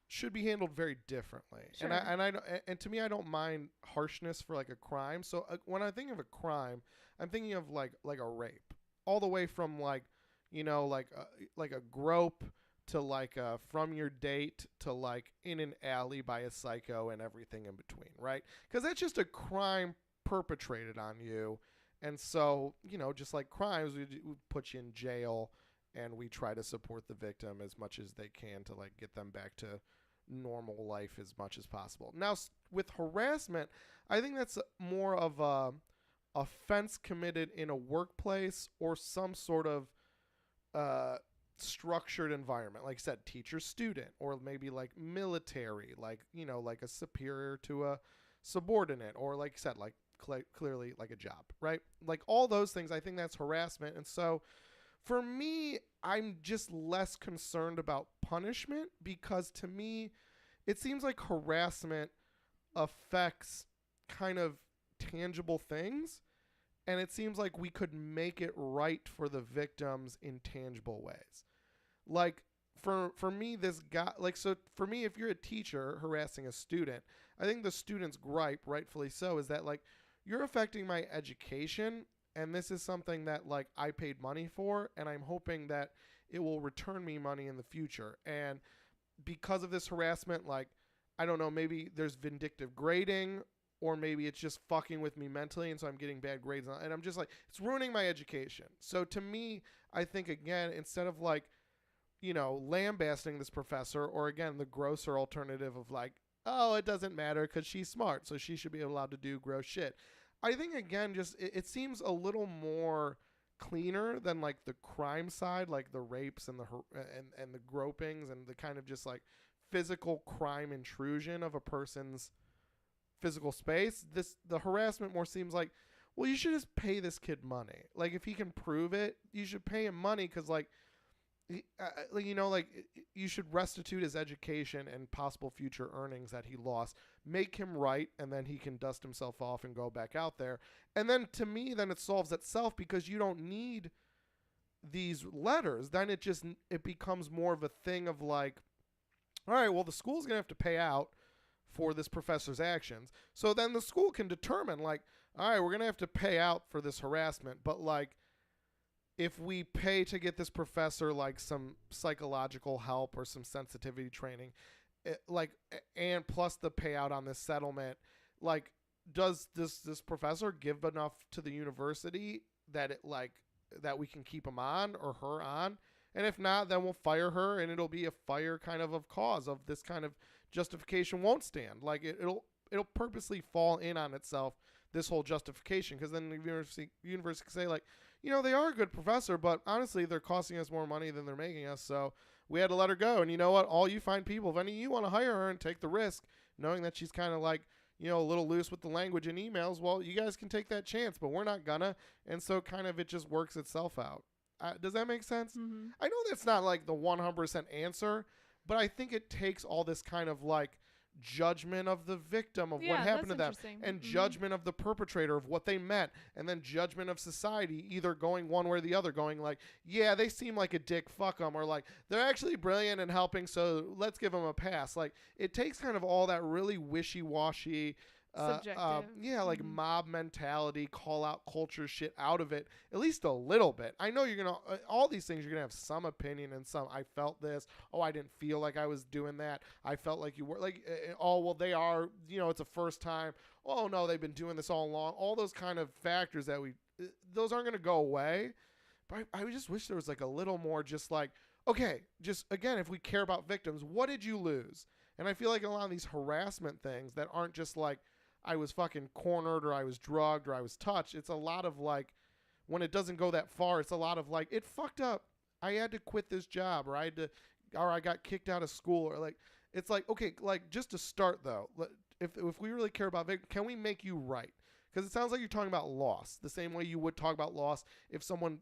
B: should be handled very differently.
A: Sure.
B: And to me, I don't mind harshness for like a crime. So when I think of a crime, I'm thinking of like a rape, all the way from like, like a grope to like from your date to like in an alley by a psycho and everything in between, right? Because that's just a crime perpetrated on you. And so, just like crimes, we put you in jail and we try to support the victim as much as they can to like get them back to normal life as much as possible. Now, with harassment, I think that's more of a offense committed in a workplace or some sort of structured environment, like I said, teacher student, or maybe like military, like like a superior to a subordinate, or like I said, like clearly like a job, right? Like all those things, I think that's harassment. And so for me, I'm just less concerned about punishment, because to me it seems like harassment affects kind of tangible things, and it seems like we could make it right for the victims in tangible ways. Like for me, this guy, like, so for me, if you're a teacher harassing a student, I think the student's gripe, rightfully so, is that like, you're affecting my education, and this is something that like I paid money for, and I'm hoping that it will return me money in the future. And because of this harassment, like, I don't know, maybe there's vindictive grading, or maybe it's just fucking with me mentally, and so I'm getting bad grades, and I'm just like, it's ruining my education. So to me, I think, again, instead of like, lambasting this professor, or again, the grosser alternative of like, oh, it doesn't matter because she's smart, so she should be allowed to do gross shit. I think, again, just it seems a little more cleaner than like the crime side, like the rapes and and the gropings and the kind of just like physical crime intrusion of a person's physical space. The harassment more seems like, well, you should just pay this kid money. Like, if he can prove it, you should pay him money, because like, you should restitute his education and possible future earnings that he lost, make him right, and then he can dust himself off and go back out there. And then to me, then it solves itself, because you don't need these letters. Then it becomes more of a thing of like, all right, well, the school's gonna have to pay out for this professor's actions. So then the school can determine like, all right, we're gonna have to pay out for this harassment, but like, if we pay to get this professor like some psychological help or some sensitivity training, and plus the payout on this settlement, like, does this professor give enough to the university that that we can keep him on or her on? And if not, then we'll fire her, and it'll be a fire kind of cause of this kind of justification won't stand. Like, it'll purposely fall in on itself, this whole justification, because then the university can say like, they are a good professor, but honestly, they're costing us more money than they're making us, so we had to let her go. And you know what? All you fine people, if any of you want to hire her and take the risk, knowing that she's kind of like, a little loose with the language in emails, well, you guys can take that chance, but we're not gonna. And so kind of it just works itself out. Does that make sense?
A: Mm-hmm.
B: I know that's not like the 100% answer, but I think it takes all this kind of like judgment of the victim of what happened to them, and judgment of the perpetrator of what they meant, and then judgment of society either going one way or the other, going like, yeah, they seem like a dick, fuck them, or like, they're actually brilliant and helping, so let's give them a pass. Like, it takes kind of all that really wishy-washy like mob mentality, call out culture shit out of it, at least a little bit. I know you're gonna all these things, you're gonna have some opinion and some, I felt this, oh, I didn't feel like I was doing that, I felt like you were, like, oh, well, they are, it's a first time, oh no, they've been doing this all along. All those kind of factors that those aren't gonna go away. But I just wish there was like a little more, just like, okay, just again, if we care about victims, what did you lose? And I feel like a lot of these harassment things that aren't just like, I was fucking cornered, or I was drugged, or I was touched. It's a lot of like, when it doesn't go that far, it's a lot of like, it fucked up, I had to quit this job, or I got kicked out of school, or like, it's like, okay, like, just to start though, if we really care about victims, can we make you right? Because it sounds like you're talking about loss the same way you would talk about loss if someone,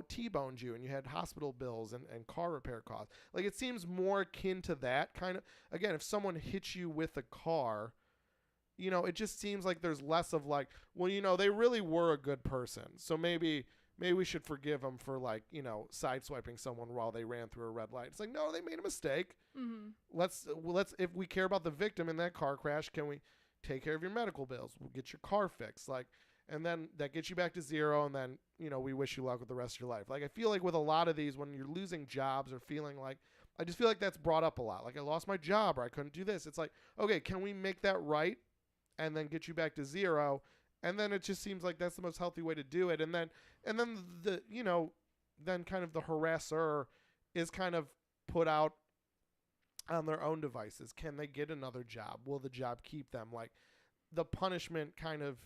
B: T-boned you and you had hospital bills and car repair costs. Like, it seems more akin to that kind of. Again, if someone hits you with a car, it just seems like there's less of like, well, they really were a good person, so maybe we should forgive them for like, sideswiping someone while they ran through a red light. It's like, no, they made a mistake.
A: Mm-hmm.
B: Let's if we care about the victim in that car crash, can we take care of your medical bills? We'll get your car fixed, like, and then that gets you back to zero, and then we wish you luck with the rest of your life. Like, I feel like with a lot of these, when you're losing jobs or feeling like, I just feel like that's brought up a lot. Like, I lost my job or I couldn't do this. It's like, okay, can we make that right and then get you back to zero? And then it just seems like that's the most healthy way to do it. And then the then kind of the harasser is kind of put out on their own devices. Can they get another job? Will the job keep them? Like, the punishment kind of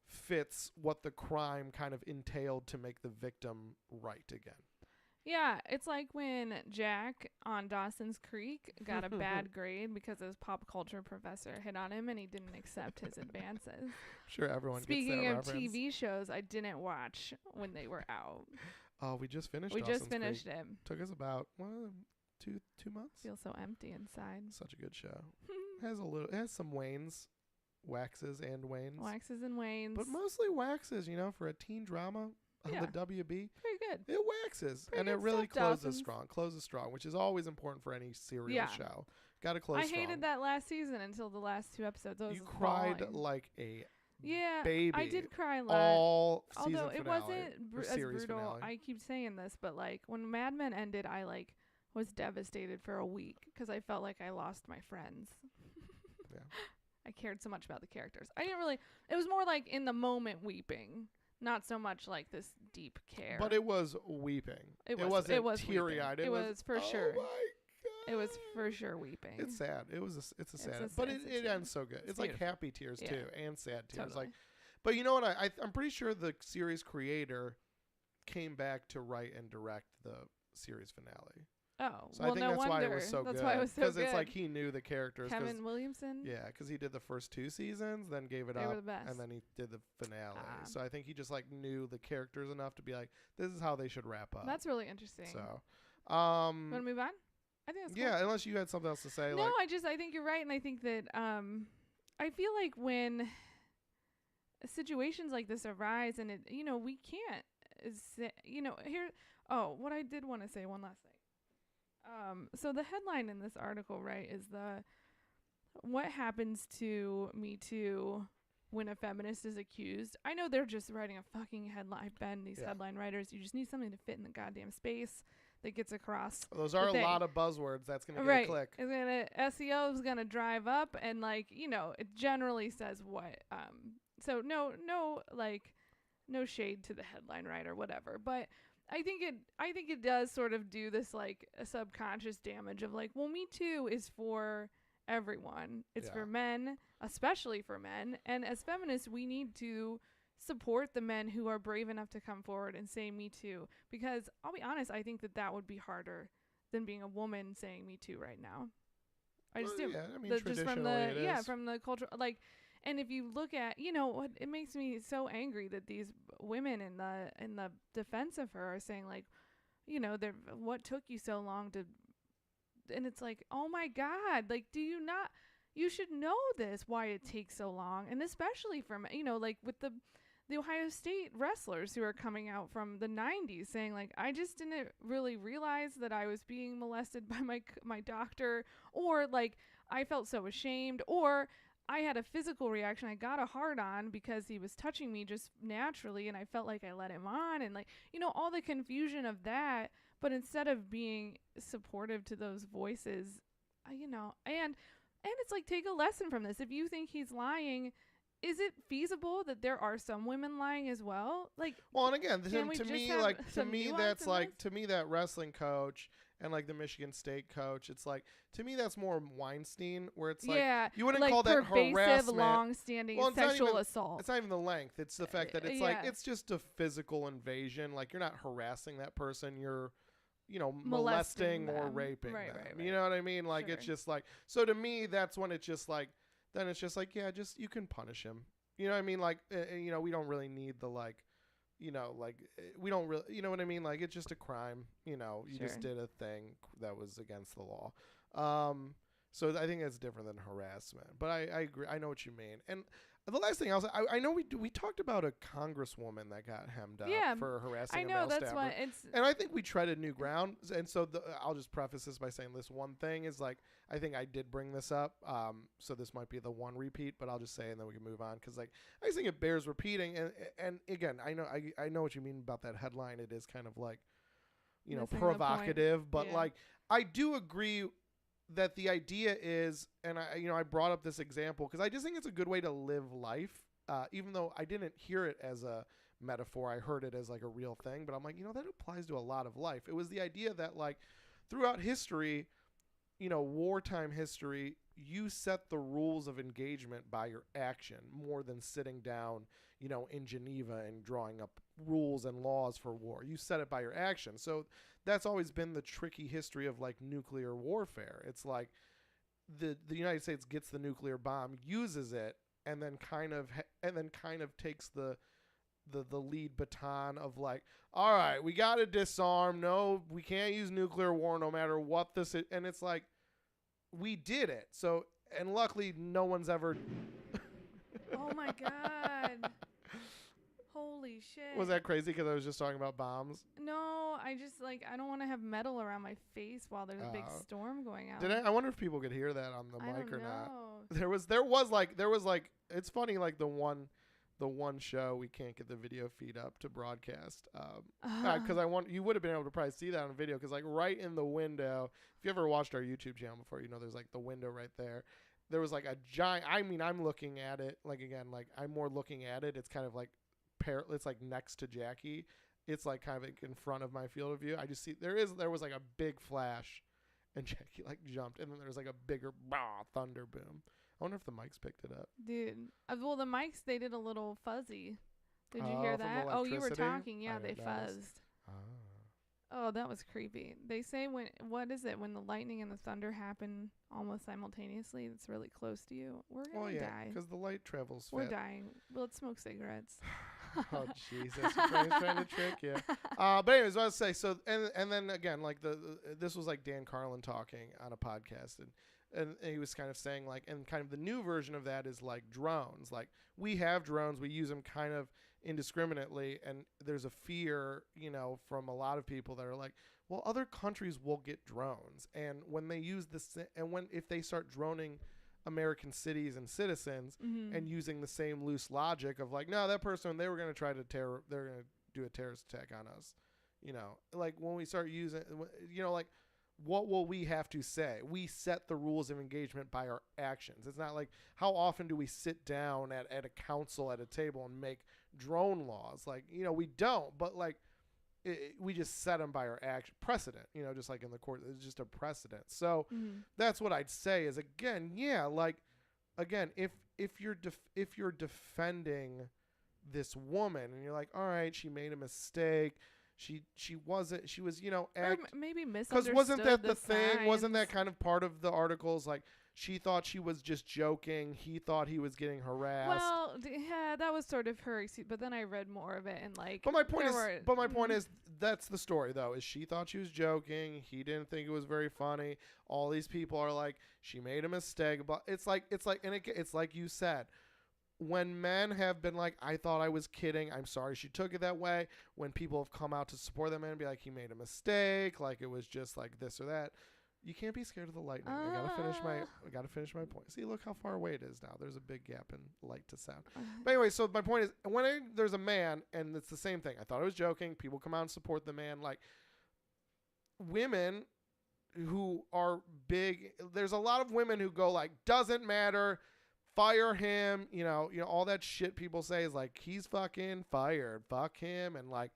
B: fits what the crime kind of entailed to make the victim right again.
A: Yeah, it's like when Jack on Dawson's Creek got a bad grade because his pop culture professor hit on him and he didn't accept his advances.
B: Sure, everyone
A: Speaking
B: gets that
A: of
B: reference.
A: TV shows, I didn't watch when they were out.
B: Oh, we just finished.
A: We
B: Dawson's
A: just finished
B: Creek.
A: it.
B: Took us about two months.
A: Feel so empty inside.
B: Such a good show. It has some waxes and wanes.
A: Waxes and wanes.
B: But mostly waxes, for a teen drama on
A: Yeah.
B: the WB.
A: Pretty good.
B: It waxes.
A: Pretty
B: and
A: good
B: it really
A: stuff,
B: closes
A: Dawson's.
B: strong, which is always important for any serial
A: Yeah.
B: show. Got to close
A: I
B: strong.
A: hated that last season until the last 2 episodes. I was
B: You cried
A: bawling.
B: like a
A: Yeah,
B: baby.
A: I did cry a lot.
B: all season
A: Although it
B: finale,
A: wasn't
B: or
A: as
B: series
A: brutal.
B: finale.
A: I keep saying this, but like when Mad Men ended, I like was devastated for a week because I felt like I lost my friends.
B: Yeah.
A: I cared so much about the characters. I didn't really. It was more like in the moment weeping, not so much like this deep care.
B: But it was weeping.
A: It
B: wasn't
A: was
B: teary-eyed.
A: weeping. It was for
B: oh
A: sure.
B: My God.
A: It was for sure weeping.
B: It's sad. It's a sad.
A: It's
B: but
A: it's
B: it
A: sad.
B: ends so good. It's like
A: beautiful.
B: happy tears
A: Yeah.
B: too, and sad tears.
A: Totally.
B: Like, but you know what? I'm pretty sure the series creator came back to write and direct the series finale.
A: Oh,
B: So
A: well,
B: I think
A: no
B: that's
A: wonder.
B: why it was so
A: that's
B: good.
A: why it was so
B: Because
A: good.
B: it's like he knew the characters.
A: Kevin Williamson.
B: Yeah, because he did the first 2 seasons, then gave it
A: They
B: up,
A: were the best.
B: and then he did the finale.
A: Ah.
B: So I think he just like knew the characters enough to be like, this is how they should wrap up.
A: That's really interesting.
B: So,
A: Want to move on? I think that's cool.
B: yeah, unless you had something else to say.
A: No,
B: like,
A: I think you're right, and I think that I feel like when situations like this arise, and it, we can't, here. Oh, what I did want to say one last thing. So the headline in this article, right, is what happens to Me Too when a feminist is accused. I know they're just writing a fucking headline. I've been these headline writers. You just need something to fit in the goddamn space that gets across.
B: those are a
A: thing.
B: lot of buzzwords. That's gonna get
A: Right.
B: a click.
A: It's gonna SEO is gonna drive up, and it generally says what. So no shade to the headline writer, whatever. But I think it does sort of do this like a subconscious damage of like, well, Me Too is for everyone. It's for men, especially for men. And as feminists, we need to support the men who are brave enough to come forward and say Me Too. Because I'll be honest, I think that would be harder than being a woman saying Me Too right now. I just do.
B: Yeah, I mean,
A: Just from
B: traditionally it is.
A: from the culture, like, and if you look at, what it makes me so angry that these women in the defense of her are saying like, what took you so long to, and it's like, oh my God, like, you should know this, why it takes so long, and especially from, like with the Ohio State wrestlers who are coming out from the 90s saying like, I just didn't really realize that I was being molested by my doctor, or like I felt so ashamed, or I had a physical reaction. I got a hard on because he was touching me just naturally, and I felt like I let him on, and like, all the confusion of that. But instead of being supportive to those voices, and it's like, take a lesson from this. If you think he's lying, is it feasible that there are some women lying as well? Like,
B: well, and again,
A: can we
B: to
A: just
B: me,
A: have
B: like, to
A: some
B: me,
A: nuance
B: that's
A: in
B: like,
A: this?
B: to me, that wrestling coach and like the Michigan State coach, it's like, to me, that's more Weinstein, where it's like, you wouldn't
A: like
B: call that
A: pervasive,
B: harassment.
A: long-standing
B: Well, it's not
A: sexual
B: even-
A: assault.
B: It's not even the length. It's the fact that it's like,
A: yeah.
B: it's just a physical invasion. Like, you're not harassing that person. You're, molesting
A: Molesting
B: or
A: them.
B: raping
A: Right,
B: them.
A: right,
B: You know what I mean? Like, it's
A: Sure.
B: just like, so to me, that's when it's just like, then it's just like, yeah, just, you can punish him. You know what I mean? Like, we don't really need the like, we don't really, you know what I mean? Like, it's just a crime. You
A: Sure.
B: just did a thing that was against the law. So I think that's different than harassment. But I agree. I know what you mean. And the last thing I know we talked about a congresswoman that got hemmed up
A: Yeah,
B: for harassing
A: I
B: a
A: know
B: male
A: that's
B: staffer.
A: why it's.
B: And I think we treaded new ground. And so I'll just preface this by saying this one thing is like, I think I did bring this up. So this might be the one repeat, but I'll just say, and then we can move on. Cause like, I just think it bears repeating. And again, I know what you mean about that headline. It is kind of like,
A: Missing the point.
B: provocative, but
A: Yeah.
B: like, I do agree that the idea is, and I brought up this example because I just think it's a good way to live life. Even though I didn't hear it as a metaphor, I heard it as like a real thing. But I'm like, that applies to a lot of life. It was the idea that like throughout history, wartime history, you set the rules of engagement by your action more than sitting down, in Geneva and drawing up rules and laws for war. You set it by your action. So that's always been the tricky history of like nuclear warfare. It's like the United States gets the nuclear bomb, uses it, and then kind of takes the lead baton of like, all right, we got to disarm. No, we can't use nuclear war no matter what this is. And it's like, we did it. So, and luckily no one's ever.
A: Oh my god. Holy shit.
B: Was that crazy because I was just talking about bombs?
A: No, I just like I don't want to have metal around my face while there's a big storm going out.
B: I wonder if people could hear that on the
A: I
B: mic
A: don't
B: or not.
A: know.
B: There was like it's funny, like the one show we can't get the video feed up to broadcast because you would have been able to probably see that on video because like right in the window, if you ever watched our YouTube channel before, there's like the window right there. There was like a giant. I mean, I'm looking at it like again, like I'm more looking at it. It's kind of like it's like next to Jackie. It's like kind of in front of my field of view. I just see there was like a big flash, and Jackie like jumped, and then there's like a bigger thunder boom. I wonder if the mics picked it up.
A: Dude, well the mics they did a little fuzzy. Did you hear
B: from
A: that?
B: the
A: Oh, you were
B: electricity?
A: talking. Yeah,
B: I
A: they
B: didn't notice.
A: fuzzed. Oh, that was creepy. They say when the lightning and the thunder happen almost simultaneously, it's really close to you. We're gonna die.
B: Because the light travels
A: We're
B: fast.
A: dying. Let's smoke cigarettes.
B: Oh Jesus! He's trying to trick you. But anyways, what I was say. So and then again, like this was like Dan Carlin talking on a podcast, and he was kind of saying like, and kind of the new version of that is like drones. Like we have drones, we use them kind of indiscriminately, and there's a fear, from a lot of people that are like, well, other countries will get drones, and when they use this, and if they start droning American cities and citizens and using the same loose logic of like, no, that person, they were going to try to they're going to do a terrorist attack on us. Like when we start using, like what will we have to say? We set the rules of engagement by our actions. It's not like how often do we sit down at a council at a table and make drone laws? Like, we don't, but like we just set them by our action precedent, just like in the court, it's just a precedent. So that's what I'd say is again, if you're defending this woman and you're like, all right, she made a mistake. She was,
A: maybe misunderstood.
B: Because wasn't that the thing?
A: signs.
B: Wasn't that kind of part of the articles? Like she thought she was just joking. He thought he was getting harassed.
A: Well, yeah, that was sort of her excuse. But then I read more of it and like.
B: But my point is, that's the story though. Is she thought she was joking? He didn't think it was very funny. All these people are like, she made a mistake. But it's like, it's like you said. When men have been like, I thought I was kidding, I'm sorry she took it that way. When people have come out to support that man and be like, he made a mistake, like it was just like this or that. You can't be scared of the lightning. I gotta finish my point. See, look how far away it is now. There's a big gap in light to sound. But anyway, so my point is, there's a man, and it's the same thing. I thought I was joking. People come out and support the man. Like women who are big, there's a lot of women who go like, doesn't matter. Fire him, all that shit people say is like, he's fucking fired. Fuck him. And like,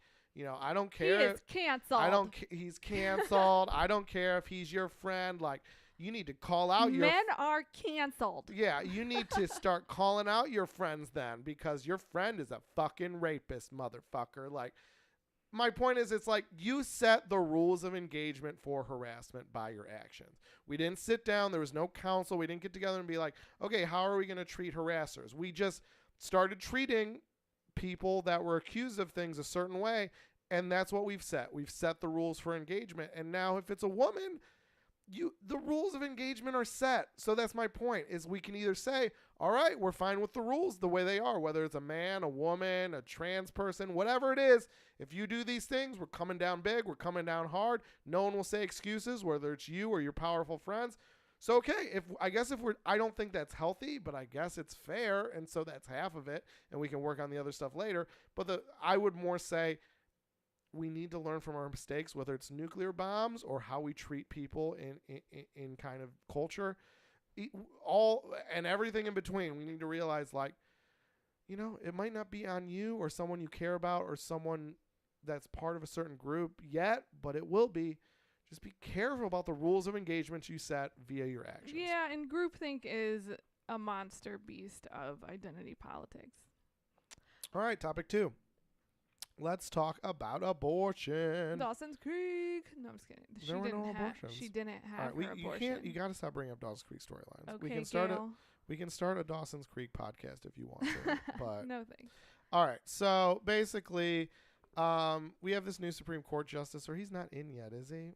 B: I don't care.
A: He is canceled.
B: He's canceled. I don't care if he's your friend. Like, you need to call out
A: Men are canceled.
B: Yeah, you need to start calling out your friends then, because your friend is a fucking rapist, motherfucker. Like, my point is, it's like you set the rules of engagement for harassment by your actions. We didn't sit down. There was no council. We didn't get together and be like, okay, how are we going to treat harassers? We just started treating people that were accused of things a certain way, and that's what we've set. We've set the rules for engagement, and now if it's a woman, the rules of engagement are set. So that's my point, is we can either say, all right, we're fine with the rules the way they are, whether it's a man, a woman, a trans person, whatever it is. If you do these things, we're coming down big, we're coming down hard. No one will say excuses, whether it's you or your powerful friends. So okay, I don't think that's healthy, but I guess it's fair, and so that's half of it, and we can work on the other stuff later. But I would more say we need to learn from our mistakes, whether it's nuclear bombs or how we treat people in kind of culture, all and everything in between. We need to realize, like, it might not be on you or someone you care about or someone that's part of a certain group yet, but it will be. Just be careful about the rules of engagement you set via your actions.
A: Yeah, and groupthink is a monster beast of identity politics.
B: All right, topic 2. Let's talk about abortion.
A: Dawson's Creek. No, I'm just kidding.
B: There were no abortions.
A: She didn't have her abortion.
B: You got to stop bringing up Dawson's Creek storylines.
A: Okay,
B: We can start a Dawson's Creek podcast if you want to. But
A: no thanks.
B: All right. So basically, we have this new Supreme Court justice, or he's not in yet, is he?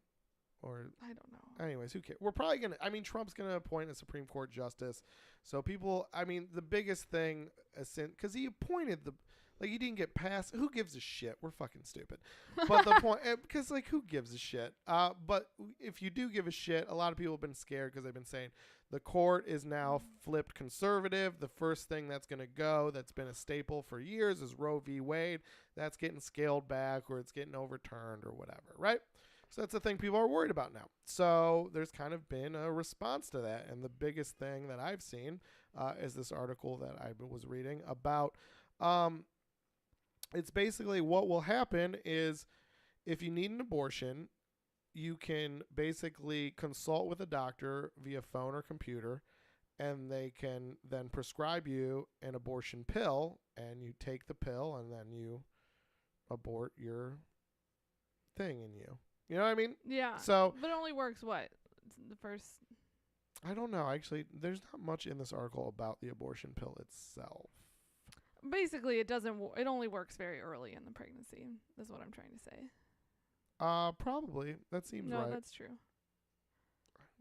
B: Or
A: I don't know.
B: Anyways, who cares? We're probably going to, Trump's going to appoint a Supreme Court justice. So people, the biggest thing, because he appointed he didn't get passed. Who gives a shit? We're fucking stupid. But the point, because who gives a shit? But if you do give a shit, a lot of people have been scared because they've been saying the court is now flipped conservative. The first thing that's going to go, that's been a staple for years, is Roe v. Wade. That's getting scaled back, or it's getting overturned, or whatever, right? So that's the thing people are worried about now. So there's kind of been a response to that. And the biggest thing that I've seen is this article that I was reading about. It's basically what will happen is if you need an abortion, you can basically consult with a doctor via phone or computer, and they can then prescribe you an abortion pill, and you take the pill, and then you abort your thing in you. You know what I mean?
A: Yeah.
B: So,
A: but it only works what? The first...
B: I don't know. Actually, there's not much in this article about the abortion pill itself.
A: Basically, it only works very early in the pregnancy. That's what I'm trying to say.
B: Probably. That seems right.
A: No, that's true.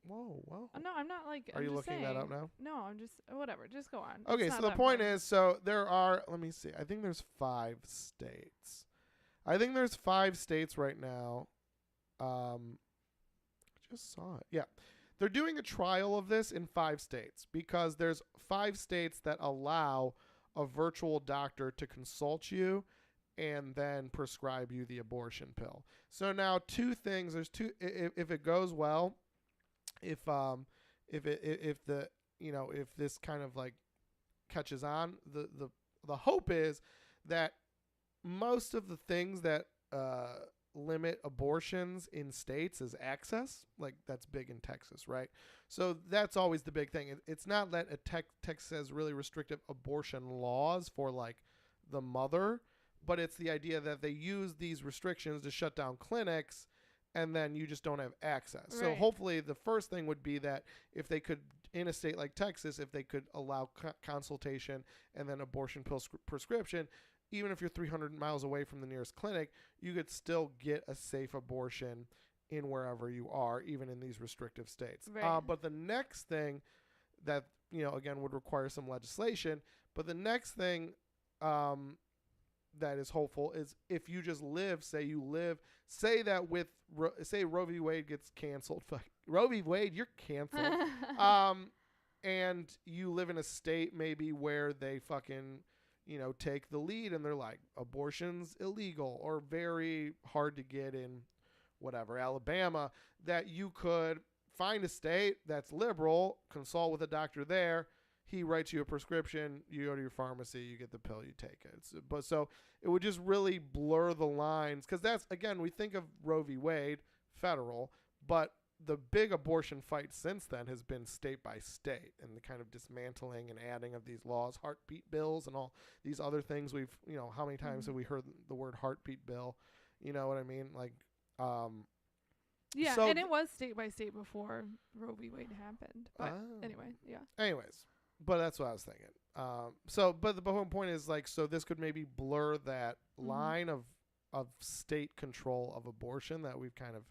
B: Whoa.
A: No, I'm not
B: Are you looking that up now?
A: No, I'm just, whatever. Just go on.
B: Okay, so the point is, there are, let me see. I think there's 5 states. Right now. I just saw it. Yeah. They're doing a trial of this in 5 states because there's 5 states that allow a virtual doctor to consult you and then prescribe you the abortion pill. So now 2 things. There's 2. If it goes well, if this kind of catches on, the hope is that most of the things that limit abortions in states is access. That's big in Texas, right? So that's always the big thing. It's not that Texas has really restrictive abortion laws for the mother, but it's the idea that they use these restrictions to shut down clinics, and then you just don't have access. Right. So hopefully the first thing would be that if they could, in a state like Texas, if they could allow consultation and then abortion pill prescription, even if you're 300 miles away from the nearest clinic, you could still get a safe abortion in wherever you are, even in these restrictive states. Right. But the next thing that, again, would require some legislation, but the next thing that is hopeful is if you just say that say Roe v. Wade gets canceled. Roe v. Wade, you're canceled. And you live in a state maybe where they fucking... take the lead and they're like, abortion's illegal or very hard to get in whatever, Alabama, that you could find a state that's liberal, consult with a doctor there, he writes you a prescription, you go to your pharmacy, you get the pill, you take it. So it would just really blur the lines, because that's, again, we think of Roe v. Wade, federal, but the big abortion fight since then has been state by state, and the kind of dismantling and adding of these laws, heartbeat bills and all these other things. We've, how many times have we heard the word heartbeat bill? You know what I mean?
A: Yeah,
B: so
A: and it was state by state before Roe v. Wade happened. But anyway, yeah.
B: Anyways, But that's what I was thinking. But the whole point is like, so this could maybe blur that line of state control of abortion that we've kind of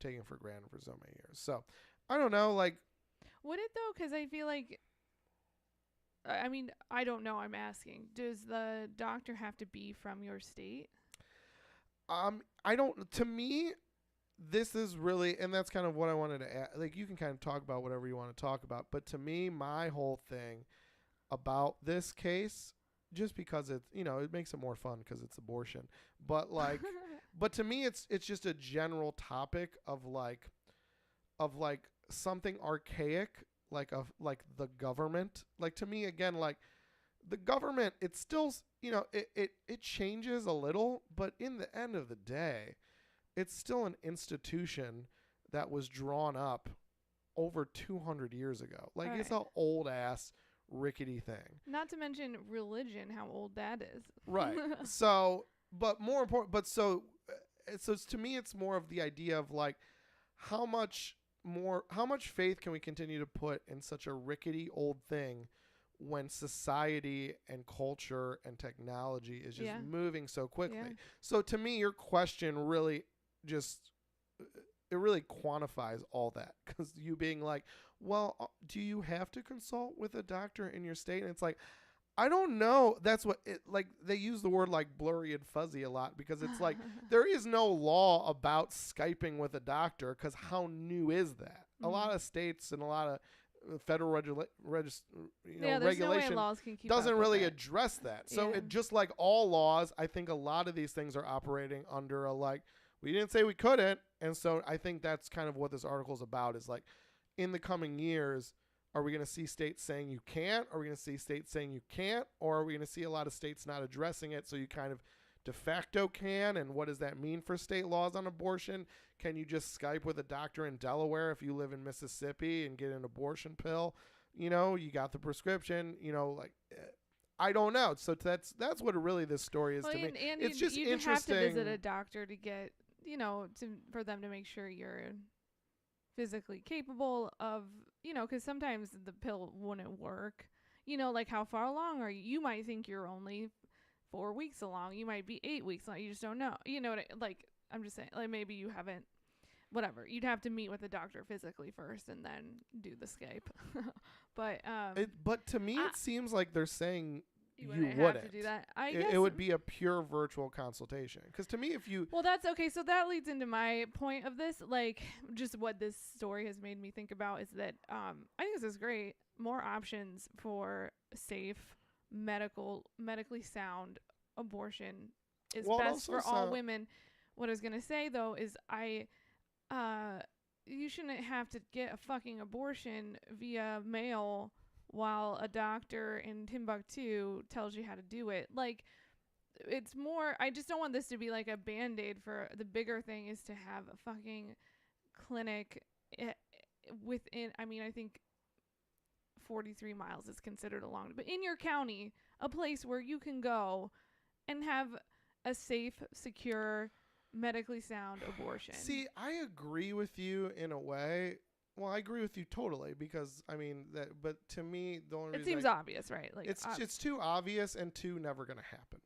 B: taken for granted for so many years. So I don't know, like,
A: Would it though? Because I feel like, I mean, I don't know. I'm asking. Does the doctor have to be from your state?
B: I don't. To me, this is really, and that's kind of what I wanted to add. Like, you can kind of talk about whatever you want to talk about, but to me, my whole thing about this case, just because it's, it makes it more fun because it's abortion, but like, but to me, it's just a general topic of like something archaic, like the government. Like, to me, again, like the government, it's still, it changes a little, but in the end of the day, it's still an institution that was drawn up over 200 years ago. Like,
A: Right.
B: it's an old ass rickety thing.
A: Not to mention religion, how old that is.
B: Right. So, but more important, so to me, it's more of the idea of like, how much faith can we continue to put in such a rickety old thing when society and culture and technology is just moving so quickly?
A: Yeah.
B: So to me, your question really it really quantifies all that, because you being like, well, do you have to consult with a doctor in your state? And it's like, I don't know. That's what like they use the word like blurry and fuzzy a lot, because it's like there is no law about Skyping with a doctor, because how new is that? A lot of states and a lot of federal regulation
A: laws can keep
B: doesn't
A: up with
B: really
A: it.
B: address that. So
A: Yeah.
B: it just like all laws, I think a lot of these things are operating under a like, we didn't say we couldn't. And so I think that's kind of what this article is about, is like, in the coming years, are we going to see states saying you can't? Are we going to see states saying you can't? Or are we going to see a lot of states not addressing it, so you kind of de facto can? And what does that mean for state laws on abortion? Can you just Skype with a doctor in Delaware if you live in Mississippi and get an abortion pill? You got the prescription, like, I don't know. So that's what really this story is to me.
A: And
B: it's just
A: you'd
B: interesting.
A: have to visit a doctor to get, for them to make sure you're physically capable of, because sometimes the pill wouldn't work. Like, how far along are you? You might think you're only 4 weeks along. You might be 8 weeks along. You just don't know. Like, I'm just saying, like, maybe you haven't, whatever. You'd have to meet with a doctor physically first and then do the Skype. But
B: to me, it seems like they're saying you
A: wouldn't
B: wouldn't
A: have to do that. I guess
B: it would be a pure virtual consultation. Because to me, if you...
A: Well, that's okay. So that leads into my point of this. Like, just what this story has made me think about is that I think this is great. More options for safe, medically sound abortion is best for all women. What I was going to say, though, is you shouldn't have to get a fucking abortion via mail while a doctor in Timbuktu tells you how to do it. Like, it's more, I just don't want this to be like a Band-Aid. For the bigger thing is to have a fucking clinic within, I think 43 miles is considered a long, but in your county, a place where you can go and have a safe, secure, medically sound abortion.
B: See, I agree with you in a way. Well, I agree with you totally, because but to me, the only
A: it seems obvious, right? Like,
B: it's too obvious and too never gonna happen.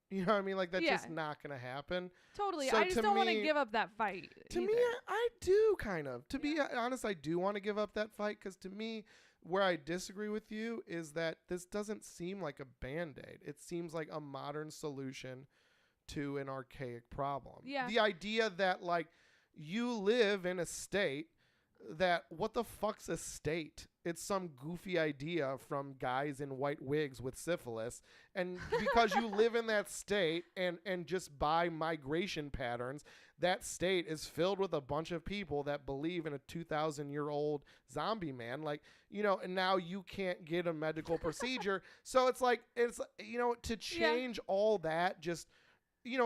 B: You know what I mean? Like, that's just not gonna happen.
A: Totally.
B: So
A: I just don't want to give up that fight.
B: To me, I do kind of. To be honest, I do want to give up that fight, because to me, where I disagree with you is that this doesn't seem like a Band-Aid. It seems like a modern solution to an archaic problem.
A: Yeah.
B: The idea that, like, you live in a state that, what the fuck's a state? It's some goofy idea from guys in white wigs with syphilis. And because you live in that state and just by migration patterns, that state is filled with a bunch of people that believe in a 2,000-year-old zombie man. Like, and now you can't get a medical procedure. So it's like, to change all that, just...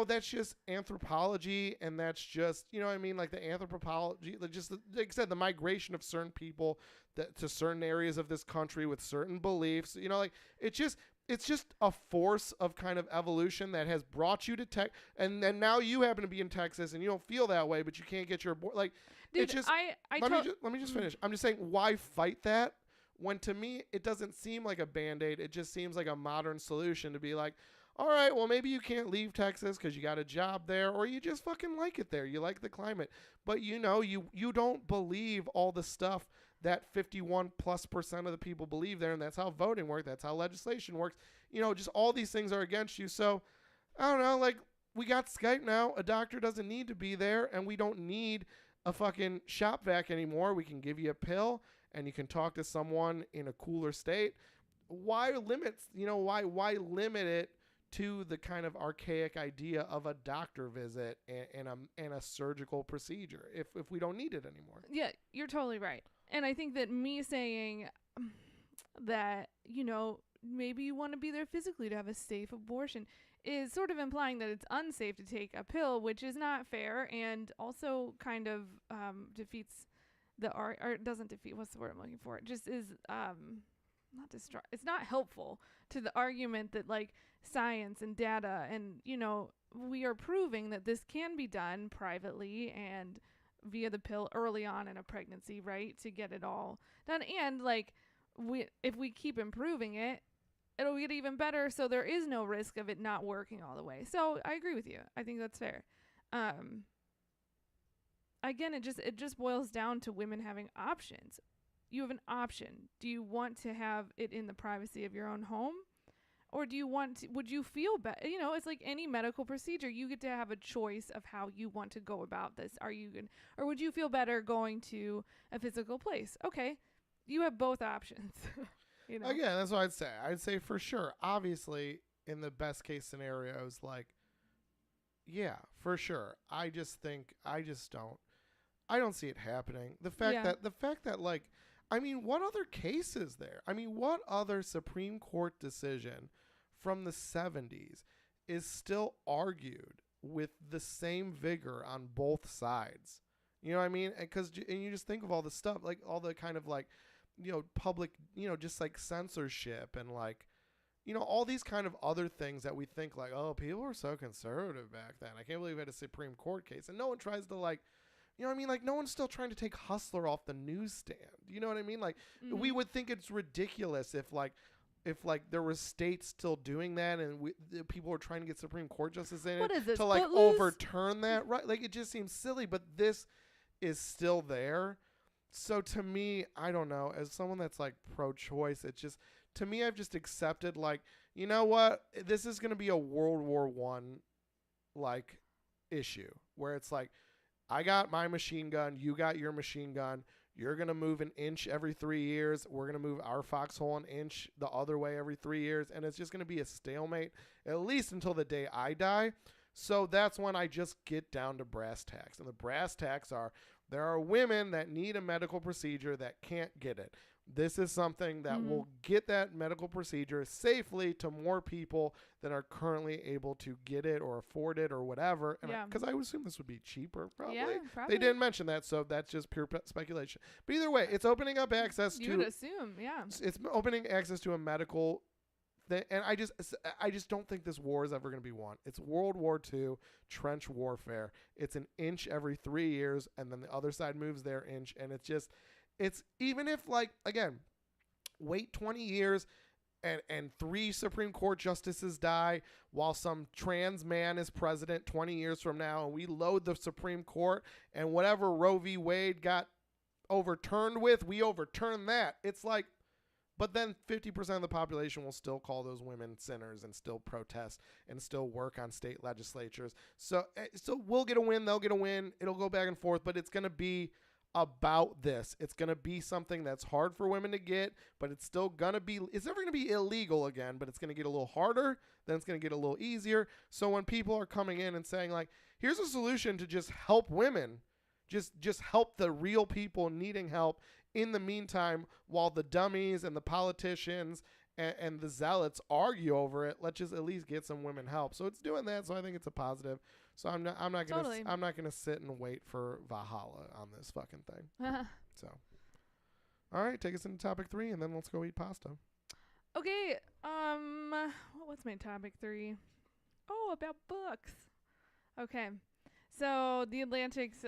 B: that's just anthropology, and that's just, like the anthropology, just like I said, the migration of certain people to certain areas of this country with certain beliefs, like it's just a force of kind of evolution that has brought you to tech, and then now you happen to be in Texas and you don't feel that way, but you can't get your like,
A: dude,
B: it's just,
A: I
B: let me just finish. I'm just saying, why fight that when to me it doesn't seem like a band-aid. It just seems like a modern solution to be like, all right, well, maybe you can't leave Texas because you got a job there, or you just fucking like it there. You like the climate. But you don't believe all the stuff that 51+% of the people believe there, and that's how voting works. That's how legislation works. Just all these things are against you. So I don't know, like, we got Skype now. A doctor doesn't need to be there, and we don't need a fucking shop vac anymore. We can give you a pill, and you can talk to someone in a cooler state. Why why limit it to the kind of archaic idea of a doctor visit and a surgical procedure if we don't need it anymore?
A: Yeah, you're totally right. And I think that me saying that, maybe you want to be there physically to have a safe abortion is sort of implying that it's unsafe to take a pill, which is not fair, and also kind of defeats or doesn't defeat, what's the word I'm looking for? It just is it's not helpful to the argument that, like, science and data and, we are proving that this can be done privately and via the pill early on in a pregnancy, right? To get it all done. And, like, if we keep improving it, it'll get even better, so there is no risk of it not working all the way. So I agree with you. I think that's fair. Again, it just boils down to women having options. You have an option. Do you want to have it in the privacy of your own home? Or would you feel better? It's like any medical procedure. You get to have a choice of how you want to go about this. Or would you feel better going to a physical place? Okay. You have both options.
B: Again, that's what I'd say. I'd say for sure. Obviously, in the best case scenarios, like, yeah, for sure. I don't see it happening. The fact that like, I mean, what other case is there? I mean, what other Supreme Court decision from the 70s is still argued with the same vigor on both sides? You know what I mean? And you just think of all the stuff, like all the kind of like, public, just like censorship and like, all these kind of other things that we think like, oh, people were so conservative back then. I can't believe we had a Supreme Court case. And no one tries to like, like no one's still trying to take Hustler off the newsstand. You know what I mean? Like, we would think it's ridiculous if there was states still doing that and people were trying to get Supreme Court justice in it to like overturn that. Right. Like, it just seems silly, but this is still there. So to me, I don't know, as someone that's like pro-choice, it's just, to me, I've just accepted like, you know what? This is going to be a World War I like issue where it's like, I got my machine gun, you got your machine gun. You're going to move an inch every 3 years. We're going to move our foxhole an inch the other way every 3 years. And it's just going to be a stalemate, at least until the day I die. So that's when I just get down to brass tacks. And the brass tacks are, there are women that need a medical procedure that can't get it. This is something that will get that medical procedure safely to more people than are currently able to get it or afford it or whatever. Because I would assume this would be cheaper, probably.
A: Yeah, probably.
B: They didn't mention that, so that's just pure speculation. But either way, it's opening up access to...
A: You would assume, yeah.
B: It's opening access to a medical thing. And I just don't think this war is ever going to be won. It's World War II, trench warfare. It's an inch every 3 years, and then the other side moves their inch, and it's just... It's even if, like, again, wait 20 years and 3 Supreme Court justices die while some trans man is president 20 years from now, and we load the Supreme Court and whatever Roe v. Wade got overturned with, we overturn that. It's like, but then 50% of the population will still call those women sinners and still protest and still work on state legislatures. So we'll get a win, they'll get a win. It'll go back and forth, but it's going to be about this. It's going to be something that's hard for women to get, but it's still going to be, it's never going to be illegal again, but it's going to get a little harder, then it's going to get a little easier. So when people are coming in and saying like, here's a solution to just help women, just help the real people needing help in the meantime, while the dummies and the politicians and the zealots argue over it, let's just at least get some women help. So it's doing that. So I think it's a positive. So I'm not gonna sit and wait for Valhalla on this fucking thing. So, all right, take us into topic 3, and then let's go eat pasta.
A: Okay. What's my topic 3? Oh, about books. Okay. So the Atlantic's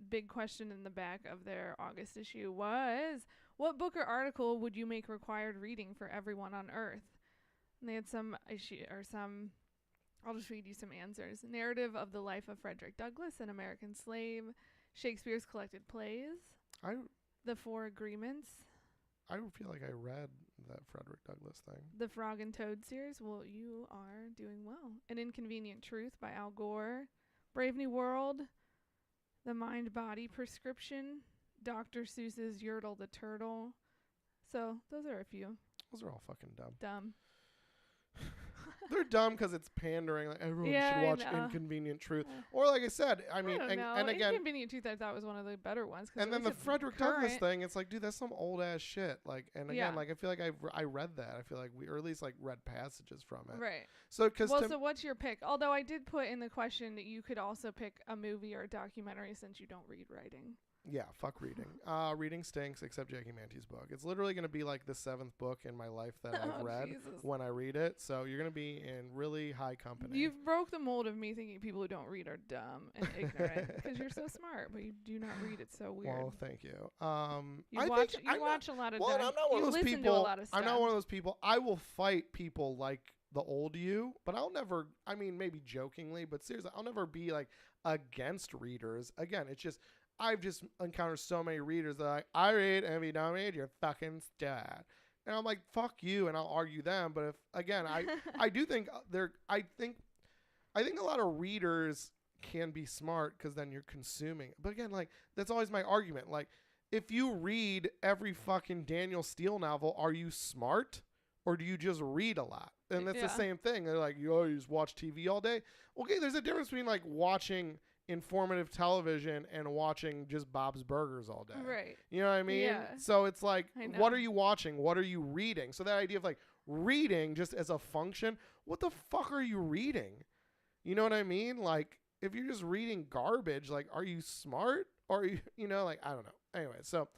A: big question in the back of their August issue was, what book or article would you make required reading for everyone on Earth? And they had some issue or some. I'll just read you some answers. Narrative of the life of Frederick Douglass, an American slave. Shakespeare's collected plays.
B: I
A: The Four Agreements.
B: I feel like I read that Frederick Douglass thing.
A: The Frog and Toad series. Well, you are doing well. An Inconvenient Truth by Al Gore. Brave New World. The Mind-Body Prescription. Dr. Seuss's Yertle the Turtle. So those are a few.
B: Those are all fucking dumb.
A: Dumb.
B: They're dumb because it's pandering. Like everyone
A: Yeah,
B: should watch
A: I know.
B: Inconvenient Truth. Or like I said, I mean,
A: I don't know.
B: and again,
A: Inconvenient Truth I thought was one of the better ones.
B: and then the Frederick Douglass
A: current.
B: thing, it's like, dude, that's some old ass shit. Like, and again,
A: Yeah.
B: like I feel like I read that. I feel like or at least like read passages from it.
A: Right.
B: So because
A: So what's your pick? Although I did put in the question that you could also pick a movie or a documentary since you don't read writing.
B: yeah, fuck reading. Reading stinks except Jackie Mante's book. It's literally gonna be like the 7th book in my life that I've read
A: Jesus.
B: when I read it. So you're gonna be in really high company.
A: You've broke the mold of me thinking people who don't read are dumb and ignorant because you're so smart, but you do not read. It's so weird.
B: Well, thank you.
A: You
B: I
A: watch
B: think
A: you watch a lot of.
B: Well, and I'm not one
A: you
B: of those
A: listen
B: people.
A: to a lot of stuff.
B: I'm not one of those people. I will fight people like the old you, but I'll never. I mean, maybe jokingly, but seriously, I'll never be like against readers. Again, it's just I've just encountered so many readers that are like, I read, and if you don't read, you're fucking sad. And I'm like, fuck you, and I'll argue them. But if again, I do think I think a lot of readers can be smart because then you're consuming. But again, like that's always my argument. Like if you read every fucking Daniel Steele novel, are you smart or do you just read a lot? And that's the same thing. They're like, you just watch TV all day. Okay, there's a difference between like watching informative television and watching just Bob's Burgers all day.
A: Right.
B: You know what I mean?
A: Yeah.
B: So it's like,
A: I know.
B: what are you watching? What are you reading? So that idea of like reading just as a function, what the fuck are you reading? You know what I mean? Like, if you're just reading garbage, like, are you smart? Or, you know, like, I don't know. Anyway, so.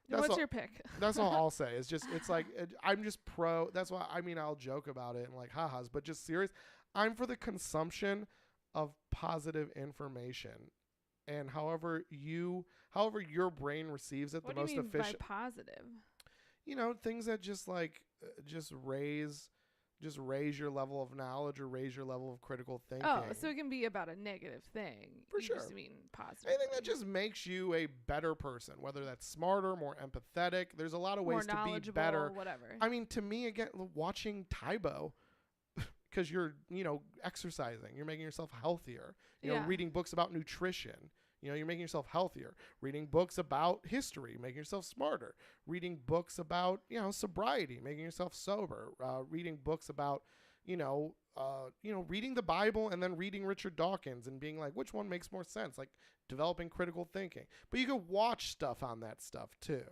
A: What's your pick?
B: That's all I'll say. It's like, I'm just pro. That's why, I mean, I'll joke about it and like, ha-has, but just serious. I'm for the consumption of positive information. And however your brain receives it,
A: What
B: the most
A: do you mean
B: efficient.
A: by positive?
B: You know, things that just like, just raise your level of knowledge or raise your level of critical thinking.
A: Oh, so it can be about a negative thing.
B: For
A: you
B: sure.
A: Just mean positive.
B: Anything that just makes you a better person, whether that's smarter, more empathetic. There's a lot of ways to be better.
A: Whatever.
B: I mean, to me, again, watching Tybo, because you're, exercising, you're making yourself healthier. You know, reading books about nutrition. You're making yourself healthier. Reading books about history, making yourself smarter. Reading books about, sobriety, making yourself sober. Reading books about, reading the Bible and then reading Richard Dawkins and being like, which one makes more sense? Like developing critical thinking. But you could watch stuff on that stuff too.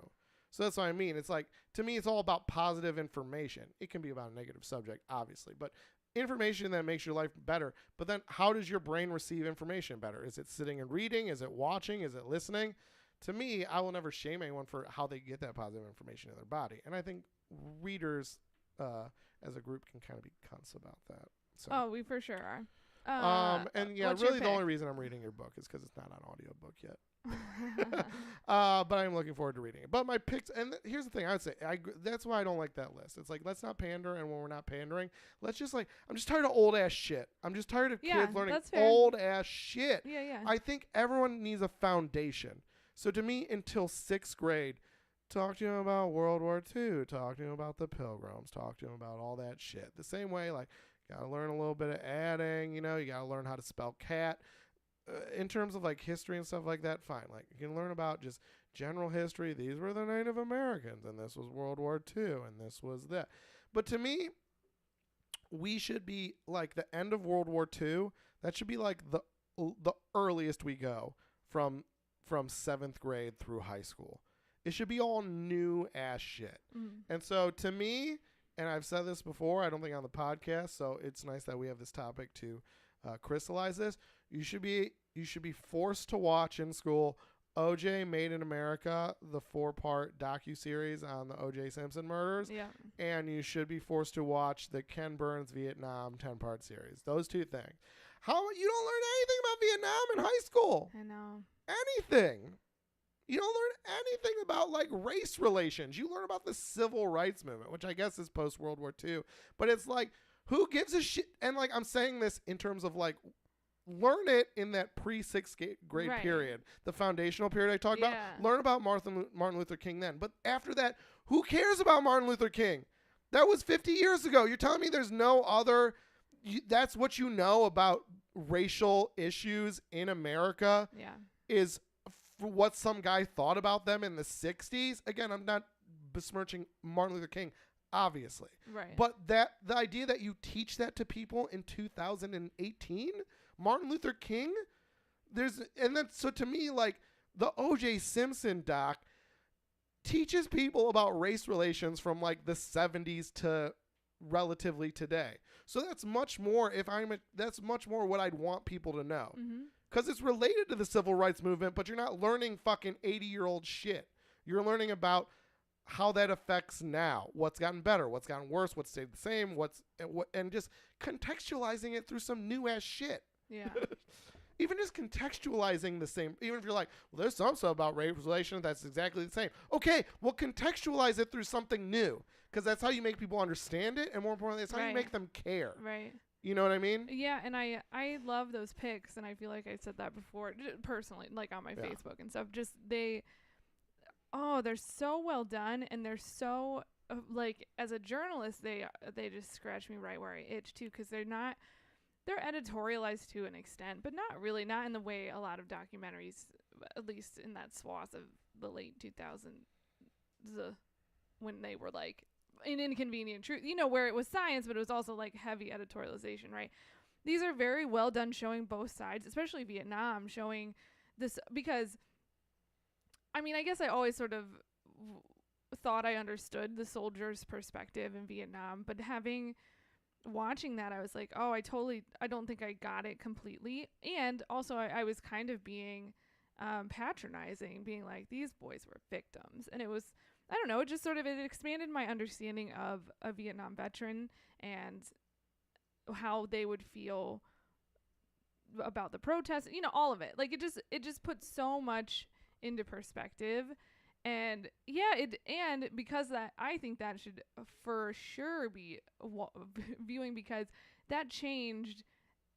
B: So that's what I mean. It's like, to me, it's all about positive information. It can be about a negative subject, obviously, but information that makes your life better. But then how does your brain receive information better? Is it sitting and reading? Is it watching? Is it listening? To me, I will never shame anyone for how they get that positive information in their body. And I think readers as a group can kind of be cunts about that. So.
A: Oh, we for sure are.
B: And yeah,
A: what's
B: really
A: your
B: the
A: pick?
B: only reason I'm reading your book is because it's not on audiobook yet. But I'm looking forward to reading it. But my picks, and here's the thing, I would say, that's why I don't like that list. It's like, let's not pander, and when we're not pandering, let's just like, I'm just tired of old ass shit. I'm just tired of kids learning
A: that's fair.
B: old ass shit.
A: Yeah.
B: I think everyone needs a foundation. So to me, until 6th grade, talk to him about World War II, talk to him about the Pilgrims, talk to him about all that shit. The same way, like, you gotta learn a little bit of adding, you gotta learn how to spell cat. In terms of like history and stuff like that, fine. Like you can learn about just general history. These were the Native Americans, and this was World War II, and this was that. But to me, we should be like the end of World War II. That should be like the earliest we go from 7th grade through high school. It should be all new ass shit. And so to me, and I've said this before, I don't think on the podcast, so it's nice that we have this topic to crystallize this. You should be forced to watch in school OJ Made in America, the 4-part docuseries on the OJ Simpson murders.
A: Yeah.
B: And you should be forced to watch the Ken Burns Vietnam 10-part series. Those two things. How you don't learn anything about Vietnam in high school?
A: I know.
B: Anything. You don't learn anything about like race relations. You learn about the civil rights movement, which I guess is post World War II. But it's like, who gives a shit? And like, I'm saying this in terms of like, learn it in that pre-sixth grade
A: Right.
B: period, the foundational period I talked
A: Yeah.
B: about. Learn about Martin Luther King then. But after that, who cares about Martin Luther King? That was 50 years ago. You're telling me there's no other, that's what you know about racial issues in America
A: Yeah.
B: is what some guy thought about them in the 60s. Again, I'm not besmirching Martin Luther King, obviously.
A: Right.
B: But that the idea that you teach that to people in 2018, Martin Luther King, so to me, like, the O.J. Simpson doc teaches people about race relations from like the 70s to relatively today. So that's much more that's much more what I'd want people to know.
A: Mm-hmm.
B: Because it's related to the civil rights movement, but you're not learning fucking 80-year-old shit. You're learning about how that affects now, what's gotten better, what's gotten worse, what's stayed the same, and just contextualizing it through some new ass shit.
A: Yeah.
B: Even just contextualizing the same, even if you're like, well, there's some stuff about race relations that's exactly the same. Okay, well, contextualize it through something new, because that's how you make people understand it, and more importantly, it's how you
A: Right.
B: make them care.
A: Right.
B: You know what I mean?
A: Yeah, and I love those pics, and I feel like I said that before personally, like on my
B: Yeah.
A: Facebook and stuff. Just they're so well done, and they're so like, as a journalist, they just scratch me right where I itch too, because they're editorialized to an extent, but not really, not in the way a lot of documentaries, at least in that swath of the late 2000s, when they were like an inconvenient truth, where it was science, but it was also like heavy editorialization, right? These are very well done, showing both sides, especially Vietnam, showing this, because I mean, I guess I always sort of thought I understood the soldiers' perspective in Vietnam, but watching that, I was like, oh, I don't think I got it completely. And also I was kind of being patronizing, being like, these boys were victims. And it was, I don't know, it just sort of, it expanded my understanding of a Vietnam veteran and how they would feel about the protests, all of it. Like, it just puts so much into perspective. And yeah, and because that, I think that should for sure be viewing, because that changed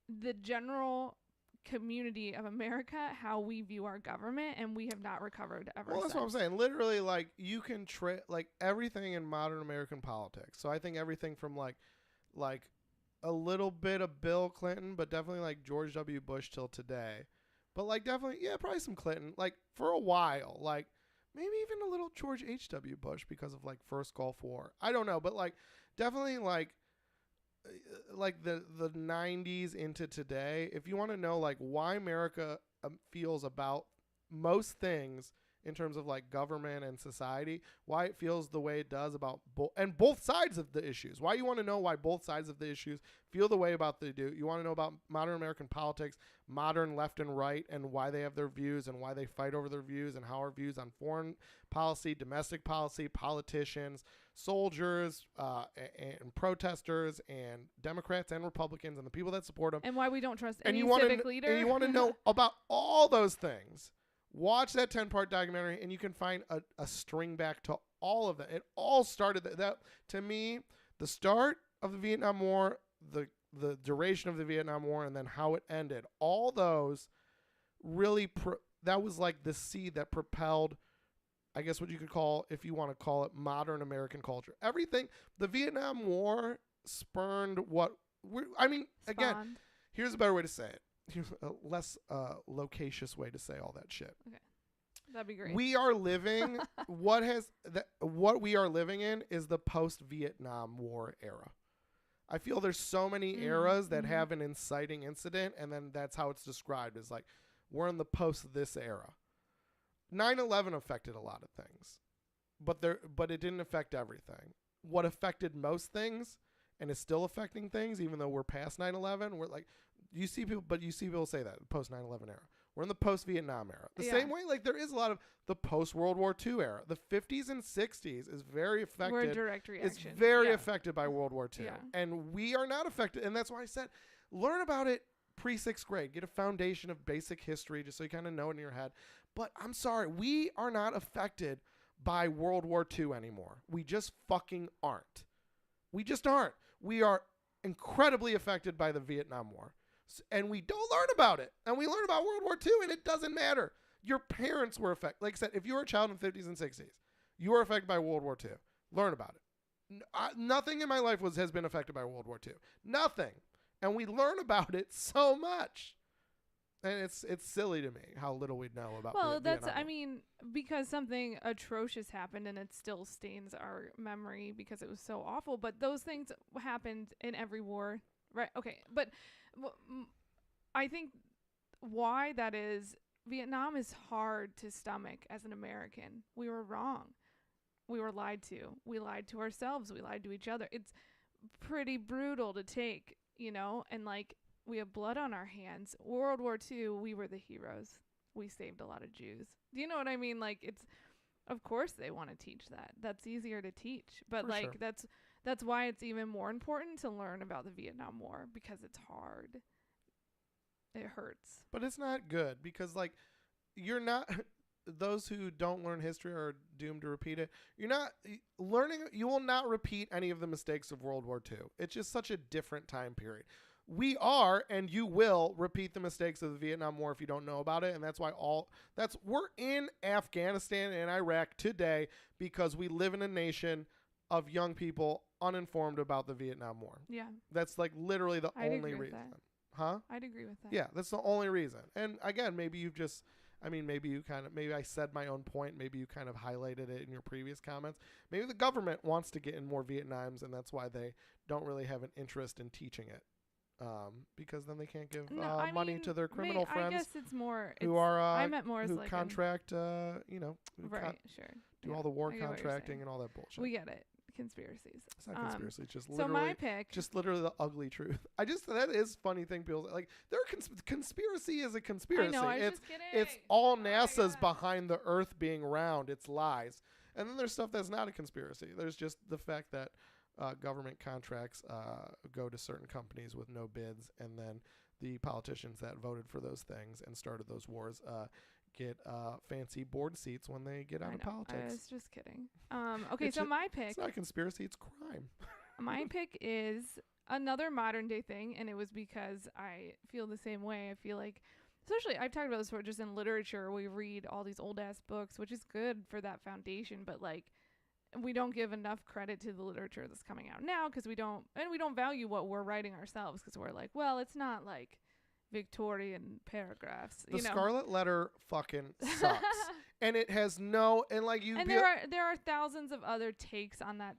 A: the general community of America, how we view our government, and we have not recovered ever
B: Well, that's
A: since.
B: what I'm saying. Literally, like, you can like everything in modern American politics. So I think everything from like a little bit of Bill Clinton, but definitely like George W. Bush till today. But like definitely, yeah, probably some Clinton. Like for a while, like maybe even a little George H.W. Bush because of like first Gulf War. I don't know, but like definitely like the 90s into today. If you want to know like why America feels about most things in terms of like government and society, why it feels the way it does about both sides of the issues. Why you want to know why both sides of the issues feel the way about they do. You want to know about modern American politics, modern left and right, and why they have their views and why they fight over their views, and how our views on foreign policy, domestic policy, politicians, soldiers, and protesters, and Democrats and Republicans, and the people that support them.
A: And why we don't trust
B: And
A: any
B: you
A: civic leader.
B: And you want to know about all those things. Watch that 10-part documentary, and you can find a string back to all of that. It all started that to me, the start of the Vietnam War, the duration of the Vietnam War, and then how it ended. All those really that was like the seed that propelled, I guess what you could call, if you want to call it, modern American culture. Everything, the Vietnam War spurned again,
A: Spawned.
B: here's a better way to say it. Here's a less loquacious way to say all that shit.
A: Okay, that'd be great.
B: We are living what we are living in is the post-Vietnam War era. I feel there's so many eras that have an inciting incident, and then that's how it's described, is like we're in the post this era. 9/11 affected a lot of things, but it didn't affect everything. What affected most things and is still affecting things, even though we're past 9/11, we're like, you see people say that post 9/11 era. We're in the post Vietnam era. The same way, like there is a lot of the post World War II era. The 50s and 60s is very affected.
A: We're a direct reaction.
B: It's very affected by World War II,
A: Yeah.
B: and we are not affected. And that's why I said, learn about it pre-6th grade. Get a foundation of basic history just so you kind of know it in your head. But I'm sorry, we are not affected by World War II anymore. We just fucking aren't. We just aren't. We are incredibly affected by the Vietnam War. And we don't learn about it. And we learn about World War II, and it doesn't matter. Your parents were affected. Like I said, if you were a child in the 50s and 60s, you were affected by World War II. Learn about it. Nothing in my life has been affected by World War II. Nothing. And we learn about it so much. And it's silly to me how little we know about Vietnam.
A: I mean, because something atrocious happened and it still stains our memory because it was so awful. But those things happened in every war, right? Okay, but I think why that is, Vietnam is hard to stomach as an American. We were wrong. We were lied to. We lied to ourselves. We lied to each other. It's pretty brutal to take, and like, we have blood on our hands. World War II, we were the heroes. We saved a lot of Jews. Do you know what I mean? Like, it's, of course they want to teach that. That's easier to teach. But
B: For
A: like,
B: sure.
A: that's why it's even more important to learn about the Vietnam War, because it's hard. It hurts.
B: But it's not good because, like, you're not... Those who don't learn history are doomed to repeat it. You're not learning. You will not repeat any of the mistakes of World War II. It's just such a different time period. We are, and you will repeat the mistakes of the Vietnam War if you don't know about it. And that's why we're in Afghanistan and Iraq today because we live in a nation of young people uninformed about the Vietnam War.
A: Yeah.
B: That's like literally the
A: I'd
B: only
A: agree with
B: reason.
A: that.
B: Huh?
A: I'd agree with that.
B: Yeah, that's the only reason. And again, maybe I said my own point. Maybe you kind of highlighted it in your previous comments. Maybe the government wants to get in more Vietnams, and that's why they don't really have an interest in teaching it. Because then they can't give money to their criminal friends.
A: I guess it's more.
B: I
A: meant more as
B: who
A: like
B: contract.
A: Sure.
B: Do all the war contracting and all that bullshit.
A: We get it. Conspiracies.
B: It's not conspiracy. It's just
A: so my pick.
B: Just literally the ugly truth. That is funny thing. People like conspiracy is a conspiracy.
A: I know. I was just kidding.
B: It's all NASA's behind the Earth being round. It's lies. And then there's stuff that's not a conspiracy. There's just the fact that government contracts go to certain companies with no bids, and then the politicians that voted for those things and started those wars get fancy board seats when they get out of politics.
A: I was just kidding. Okay, so my pick.
B: It's not a conspiracy, it's crime.
A: My pick is another modern day thing, and it was because I feel the same way. I feel like, especially, I've talked about this before, just in literature, we read all these old ass books, which is good for that foundation, but like, we don't give enough credit to the literature that's coming out now because we don't value what we're writing ourselves because we're like, well, it's not like Victorian paragraphs.
B: The Scarlet Letter fucking sucks. And it has there
A: are thousands of other takes on that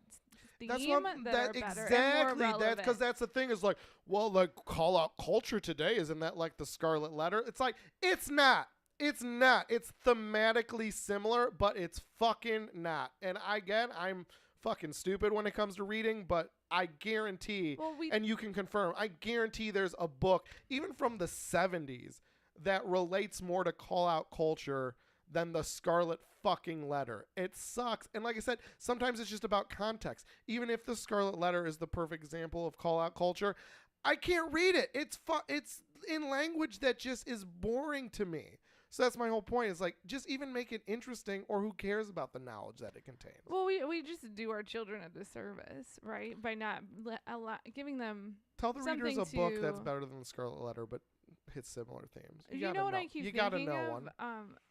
A: theme that are better
B: exactly,
A: and more relevant.
B: Because that's the thing is like, well, like call out culture today, isn't that like the Scarlet Letter? It's like, it's not. It's not. It's thematically similar, but it's fucking not. And I'm fucking stupid when it comes to reading, but I guarantee, and you can confirm, I guarantee there's a book, even from the 70s, that relates more to call out culture than the Scarlet fucking Letter. It sucks. And like I said, sometimes it's just about context. Even if the Scarlet Letter is the perfect example of call out culture, I can't read it. It's in language that just is boring to me. So that's my whole point. Is like, just even make it interesting, or who cares about the knowledge that it contains?
A: Well, we just do our children a disservice, right? By not giving them.
B: Tell the readers a book that's better than the Scarlet Letter, but hits similar themes.
A: You know what I keep thinking
B: gotta know
A: of?
B: One.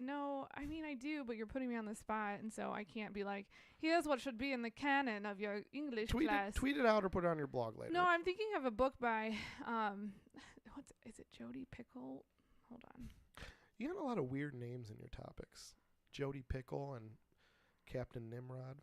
A: No, I mean I do, but you're putting me on the spot, and so I can't be like, here's what should be in the canon of your English class.
B: Tweet it out or put it on your blog later.
A: No, I'm thinking of a book by, is it Jodi Pickle? Hold on.
B: You got a lot of weird names in your topics. Jodi Pickle and Captain Nimrod.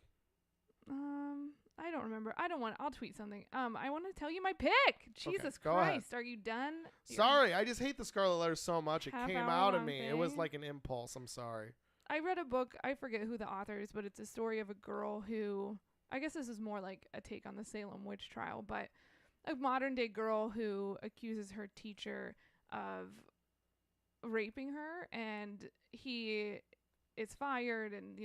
A: I don't remember. I'll tweet something. I want to tell you my pick. Jesus
B: go
A: Christ.
B: ahead.
A: Are you done?
B: Sorry, I just hate the Scarlet Letter so much. It came out of me.
A: Thing.
B: It was like an impulse. I'm sorry.
A: I read a book. I forget who the author is, but it's a story of a girl who, I guess this is more like a take on the Salem witch trial, but a modern day girl who accuses her teacher of raping her, and he is fired, and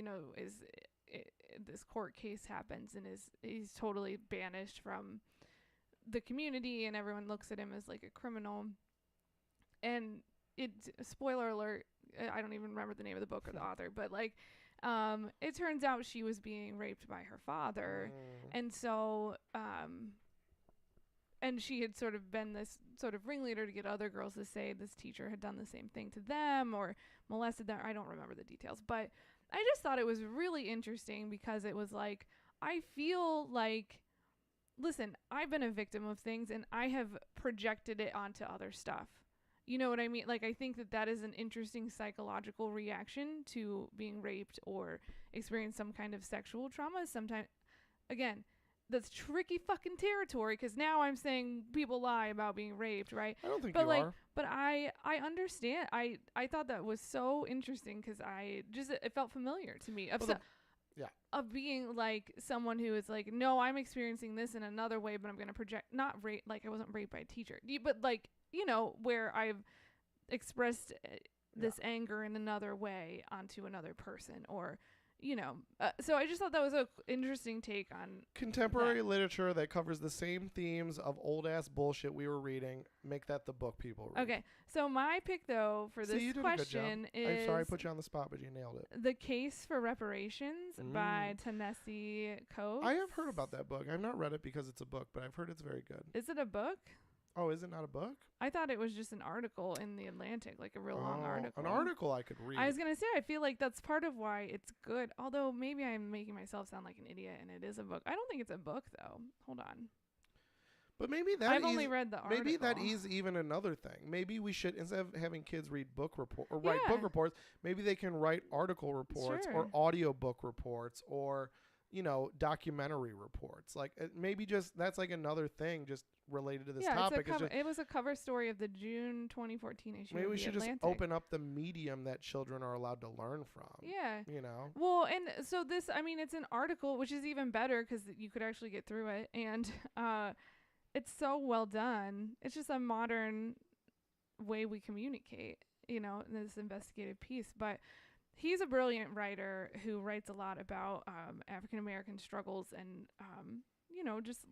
A: this court case happens, and he's totally banished from the community, and everyone looks at him as like a criminal. and it, spoiler alert, I don't even remember the name of the book or the author, but like, it turns out she was being raped by her father. And so, and she had sort of been this sort of ringleader to get other girls to say this teacher had done the same thing to them or molested them. I don't remember the details, but I just thought it was really interesting because it was like, I feel like, listen, I've been a victim of things and I have projected it onto other stuff. You know what I mean? Like, I think that that is an interesting psychological reaction to being raped or experience some kind of sexual trauma. Sometimes, again, that's tricky fucking territory because now I'm saying people lie about being raped, right?
B: I don't think
A: But
B: you
A: like,
B: are.
A: but I understand. I thought that was so interesting because I just, it felt familiar to me of
B: Well,
A: of being like someone who is like, no, I'm experiencing this in another way, but I'm gonna project, not rape, like I wasn't raped by a teacher, but like, you know, where I've expressed this anger in another way onto another person, or you know, so I just thought that was a interesting take on
B: contemporary literature that covers the same themes of old ass bullshit we were reading. Make that the book people read.
A: Okay, so my pick though for this
B: you did
A: question
B: a good job.
A: is,
B: I'm sorry I put you on the spot, but you nailed it.
A: The Case for Reparations by Ta-Nehisi Coates.
B: I have heard about that book. I've not read it because it's a book, but I've heard it's very good.
A: Is it a book?
B: Oh, is it not a book?
A: I thought it was just an article in the Atlantic, like a real long article.
B: An article I could read.
A: I was going to say, I feel like that's part of why it's good. Although maybe I'm making myself sound like an idiot and it is a book. I don't think it's a book, though. Hold on.
B: But maybe that
A: I've only read the article.
B: Maybe that is even another thing. Maybe we should, instead of having kids read book report or write book reports, maybe they can write article reports or audio book reports or, you know, documentary reports. Like maybe just that's like another thing just related to this topic.
A: It was a cover story of the June 2014 issue.
B: Maybe
A: of
B: we
A: the
B: should
A: Atlantic.
B: just open up the medium that children are allowed to learn from.
A: Yeah.
B: You know?
A: Well, and so this, I mean, it's an article, which is even better because you could actually get through it. And it's so well done. It's just a modern way we communicate, you know, in this investigative piece. But he's a brilliant writer who writes a lot about African-American struggles and, you know, just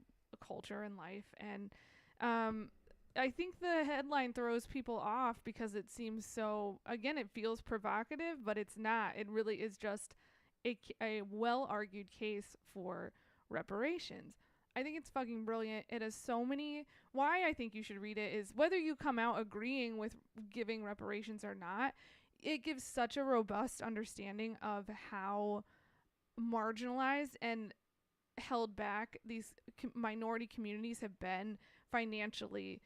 A: culture and life. And I think the headline throws people off because it seems so, again, it feels provocative, but it's not. It really is just a well-argued case for reparations. I think it's fucking brilliant. It has so many. Why I think you should read it is whether you come out agreeing with giving reparations or not, it gives such a robust understanding of how marginalized and held back these minority communities have been financially,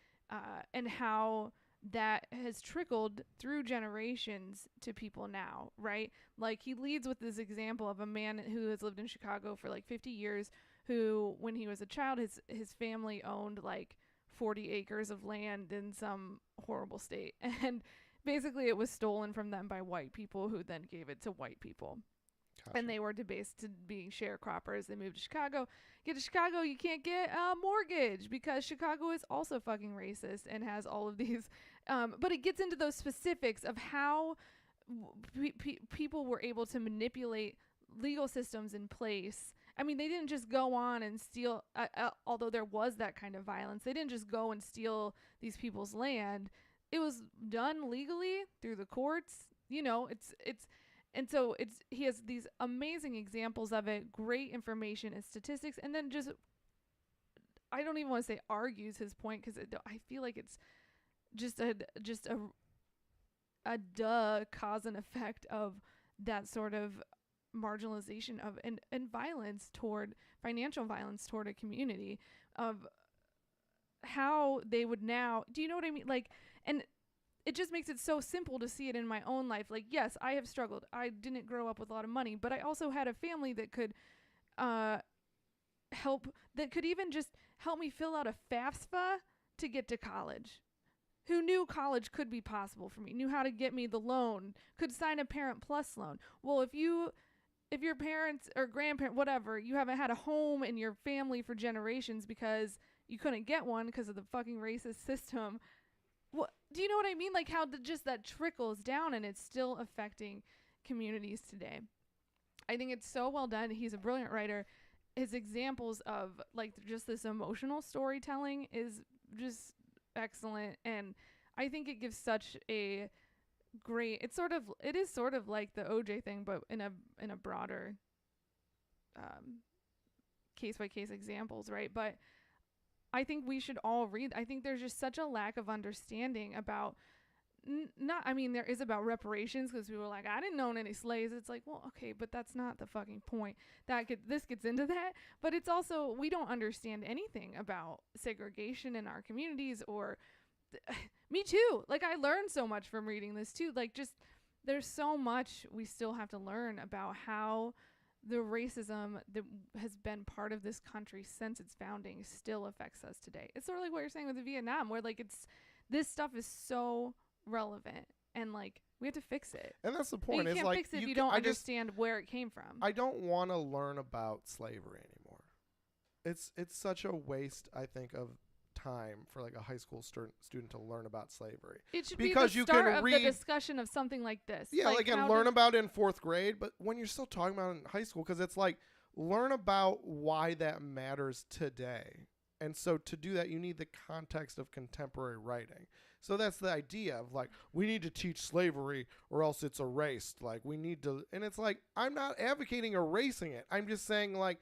A: and how that has trickled through generations to people now, right? Like he leads with this example of a man who has lived in Chicago for like 50 years, who when he was a child, his family owned like 40 acres of land in some horrible state. And basically it was stolen from them by white people who then gave it to white people. Gotcha. And they were debased to being sharecroppers. They moved to Chicago. Get to Chicago, you can't get a mortgage because Chicago is also fucking racist and has all of these. But it gets into those specifics of how people were able to manipulate legal systems in place. I mean, they didn't just go on and steal, although there was that kind of violence. They didn't just go and steal these people's land. It was done legally through the courts. You know, and so he has these amazing examples of it, great information and statistics, and then just, I don't even want to say argues his point because I feel like it's just a cause and effect of that sort of marginalization of and violence toward financial violence toward a community, of how they would now, do you know what I mean? Like, and it just makes it so simple to see it in my own life. Like, yes, I have struggled. I didn't grow up with a lot of money, but I also had a family that could even just help me fill out a FAFSA to get to college. Who knew college could be possible for me, knew how to get me the loan, could sign a Parent Plus loan. Well, if your parents or grandparents, whatever, you haven't had a home in your family for generations because you couldn't get one because of the fucking racist system. What, do you know what I mean? Like how just that trickles down and it's still affecting communities today. I think it's so well done. He's a brilliant writer. His examples of like just this emotional storytelling is just excellent. And I think it gives such a great, it is sort of like the OJ thing, but in a broader case by case examples, right? But I think we should all read. I think there's just such a lack of understanding about there is about reparations, because people are like, I didn't own any slaves. It's like, well, okay, but that's not the fucking point. This gets into that, but it's also, we don't understand anything about segregation in our communities, or me too. Like, I learned so much from reading this too. Like, just, there's so much we still have to learn about how the racism that has been part of this country since its founding still affects us today. It's sort of like what you're saying with the Vietnam, where like this stuff is so relevant, and like we have to fix it.
B: And that's the point.
A: You can't
B: like,
A: fix it if you don't understand where it came from.
B: I don't want to learn about slavery anymore. It's such a waste, I think, of time for like a high school student to learn about slavery.
A: It should
B: because
A: be the
B: you
A: start
B: can
A: of
B: read
A: the discussion of something like this.
B: Yeah, like and learn about it in 4th grade, but when you're still talking about it in high school, because it's like, learn about why that matters today. And so to do that, you need the context of contemporary writing. So that's the idea of like, we need to teach slavery or else it's erased. Like, we need to, and it's like, I'm not advocating erasing it. I'm just saying, like,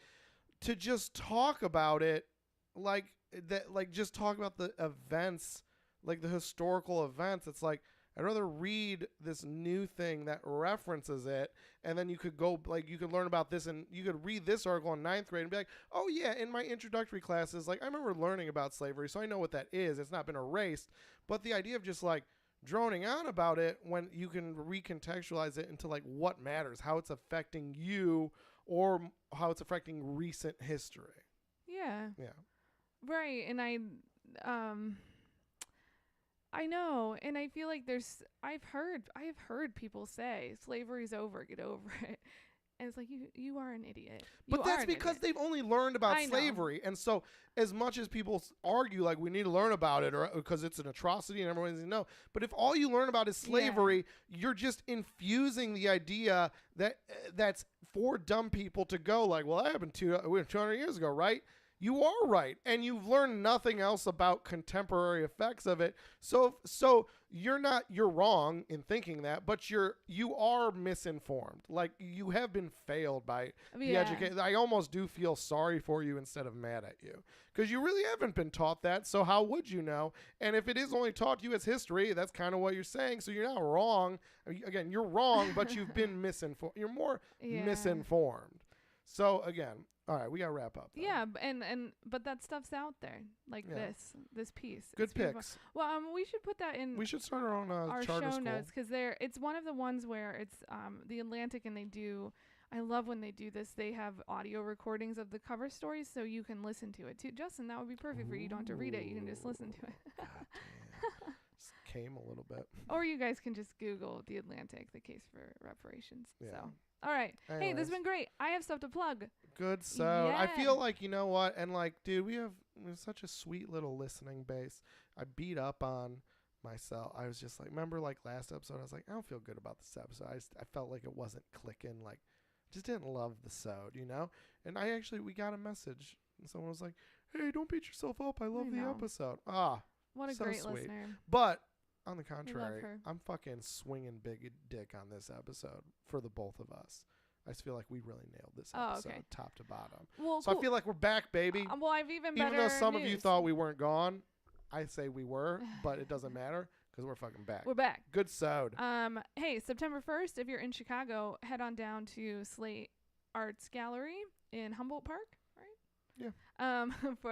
B: to just talk about it, like that, like just talk about the events, like the historical events. It's like, I'd rather read this new thing that references it, and then you could go, like, you could learn about this, and you could read this article in 9th grade and be like, oh yeah, in my introductory classes, like, I remember learning about slavery, so I know what that is. It's not been erased. But the idea of just like droning on about it, when you can recontextualize it into like what matters, how it's affecting you, or how it's affecting recent history.
A: Yeah.
B: Yeah.
A: Right. And I know, and I feel like I have heard people say slavery's over, get over it. And it's like, you are an idiot.
B: But that's because they've only learned about slavery. And so as much as people argue like we need to learn about it, or because it's an atrocity and everyone needs to know, but if all you learn about is slavery, you're just infusing the idea that that's for dumb people to go like, well, that happened 200 years ago, right? You are right, and you've learned nothing else about contemporary effects of it. So you're wrong in thinking that, but you are misinformed. Like, you have been failed by the education. I almost do feel sorry for you instead of mad at you, because you really haven't been taught that. So how would you know? And if it is only taught you as history, that's kind of what you're saying. So you're not wrong. Again, you're wrong, but you've been misinformed. You're more misinformed. So again. All right, we gotta wrap up, though.
A: Yeah, but that stuff's out there, like this piece.
B: Good picks.
A: Well, we should put that in.
B: We should start our own
A: our
B: charter
A: show
B: school.
A: notes, because it's one of the ones where it's the Atlantic, and they do. I love when they do this. They have audio recordings of the cover stories, so you can listen to it too. Justin, that would be perfect for you. You don't have to read it. You can just listen to it.
B: God damn. Just came a little bit.
A: Or you guys can just Google the Atlantic, the case for reparations.
B: Yeah.
A: So. All right.
B: Anyways.
A: Hey, this has been great. I have stuff to plug.
B: Good. So I feel like, you know what? And like, dude, we have such a sweet little listening base. I beat up on myself. I was just like, remember like last episode, I was like, I don't feel good about this episode. I felt like it wasn't clicking. Like, just didn't love the sode, you know? And we got a message. And someone was like, hey, don't beat yourself up. I love the episode.
A: What a
B: so
A: great
B: sweet.
A: Listener.
B: But on the contrary,
A: her.
B: I'm fucking swinging big dick on this episode for the both of us. I just feel like we really nailed this episode, top to bottom.
A: Well,
B: so I feel like we're back, baby.
A: Well, I've even better
B: though some
A: news.
B: of you thought we weren't gone, I say we were, but it doesn't matter because we're fucking back.
A: We're back.
B: Good sode.
A: Hey, September 1st, if you're in Chicago, head on down to Slate Arts Gallery in Humboldt Park, right?
B: Yeah.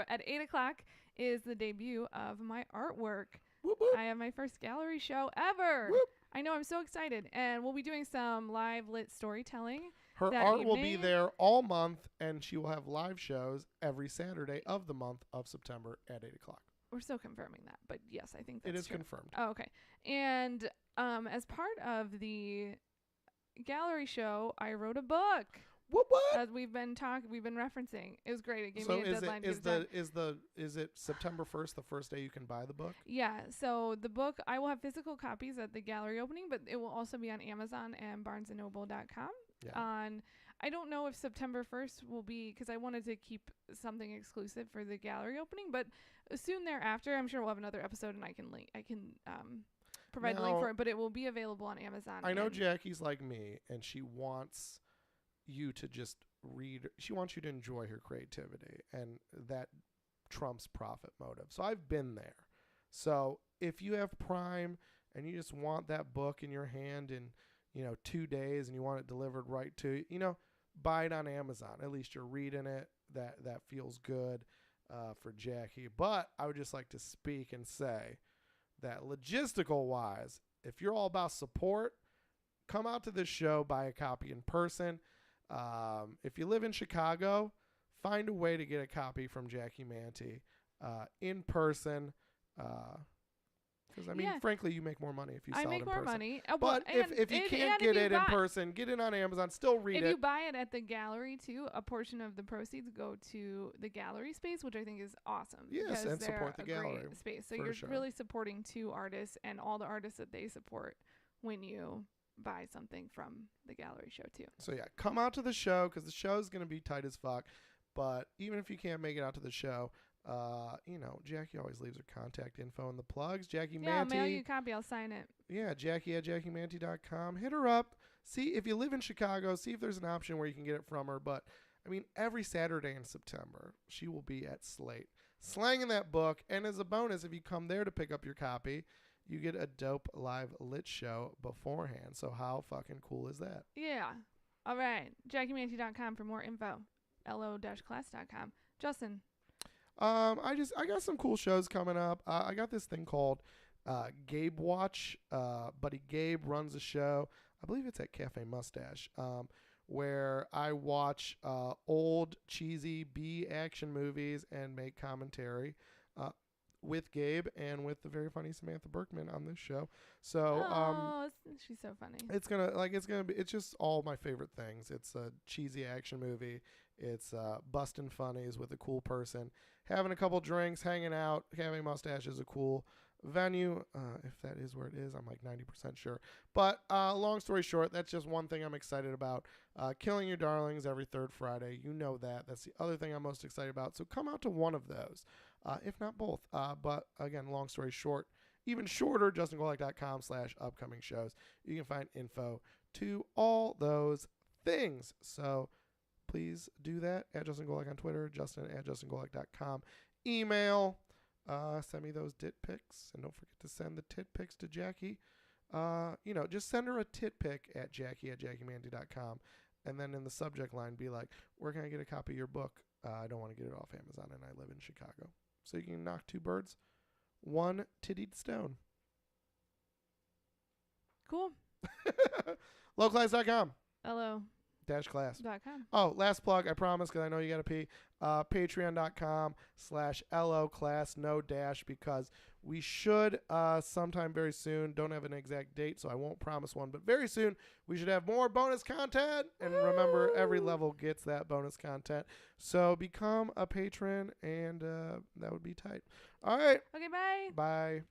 A: At 8:00 is the debut of my artwork.
B: Whoop, whoop.
A: I have my first gallery show ever.
B: Whoop.
A: I know, I'm so excited. And we'll be doing some live lit storytelling.
B: Her art will be there all month, and she will have live shows every Saturday of the month of September at 8:00.
A: We're still confirming that, but yes, I think that's
B: it is
A: true.
B: confirmed.
A: Oh, okay. And as part of the gallery show, I wrote a book.
B: What?
A: As we've been referencing. It was great. It gave me a deadline.
B: Is it September 1st the first day you can buy the book?
A: Yeah. So the book, I will have physical copies at the gallery opening, but it will also be on Amazon and BarnesandNoble.com.
B: Yeah.
A: I don't know if September 1st will be, because I wanted to keep something exclusive for the gallery opening, but soon thereafter, I'm sure we'll have another episode and I can provide the link for it, but it will be available on Amazon.
B: I know Jackie's like me, and she wants you to just read. She wants you to enjoy her creativity, and that trumps profit motive. So I've been there. So if you have Prime and you just want that book in your hand in 2 days, and you want it delivered right to you, buy it on Amazon. At least you're reading it. That feels good for Jackie. But I would just like to speak and say that logistical wise, if you're all about support, come out to this show, buy a copy in person. If you live in Chicago, find a way to get a copy from Jackie Manti in person. Because, frankly, you make more money if you sell it in person. I make more money.
A: But
B: if you can't get it in person, get it on Amazon. Still read it.
A: If you buy it at the gallery, too, a portion of the proceeds go to the gallery space, which I think is awesome.
B: Yes, and support the gallery.
A: Great space. So you're really supporting two artists and all the artists that they support when you buy something from the gallery show, too.
B: So, yeah, come out to the show, because the show is going to be tight as fuck. But even if you can't make it out to the show, Jackie always leaves her contact info in the plugs. Jackie Manti.
A: Yeah, I'll mail you a copy. I'll sign it.
B: Yeah, Jackie at JackieManti.com. Hit her up. See if you live in Chicago. See if there's an option where you can get it from her. But every Saturday in September, she will be at Slate, slanging that book. And as a bonus, if you come there to pick up your copy, you get a dope live lit show beforehand. So how fucking cool is that?
A: Yeah. All right. JackieManti.com for more info. lo-class.com. Justin.
B: I got some cool shows coming up. I got this thing called Gabe Watch. Buddy Gabe runs a show. I believe it's at Cafe Mustache, where I watch old cheesy B action movies and make commentary with Gabe and with the very funny Samantha Berkman on this show. So
A: she's so funny.
B: It's just all my favorite things. It's a cheesy action movie. It's busting funnies with a cool person, having a couple drinks, hanging out. Cafe Mustache is a cool venue, if that is where it is. I'm like 90% sure. But long story short, that's just one thing I'm excited about. Killing Your Darlings every third Friday. You know that. That's the other thing I'm most excited about. So come out to one of those, if not both. But again, long story short, even shorter, JustinGolak.com/upcoming shows. You can find info to all those things. So please do that at Justin Golak on Twitter, Justin at JustinGolak.com. Email. Send me those tit pics, and don't forget to send the tit pics to Jackie. Just send her a tit pic at Jackie at JackieManti.com, and then in the subject line be like, where can I get a copy of your book? I don't want to get it off Amazon, and I live in Chicago. So you can knock two birds, one tittied stone.
A: Cool.
B: Lowclass.com.
A: Hello.
B: -class.com. Oh, last plug, I promise, because I know you got to pee. Patreon.com/LOClass, no dash, because we should sometime very soon, don't have an exact date, so I won't promise one, but very soon we should have more bonus content. And remember, every level gets that bonus content. So become a patron, and that would be tight. All right.
A: Okay, bye.
B: Bye.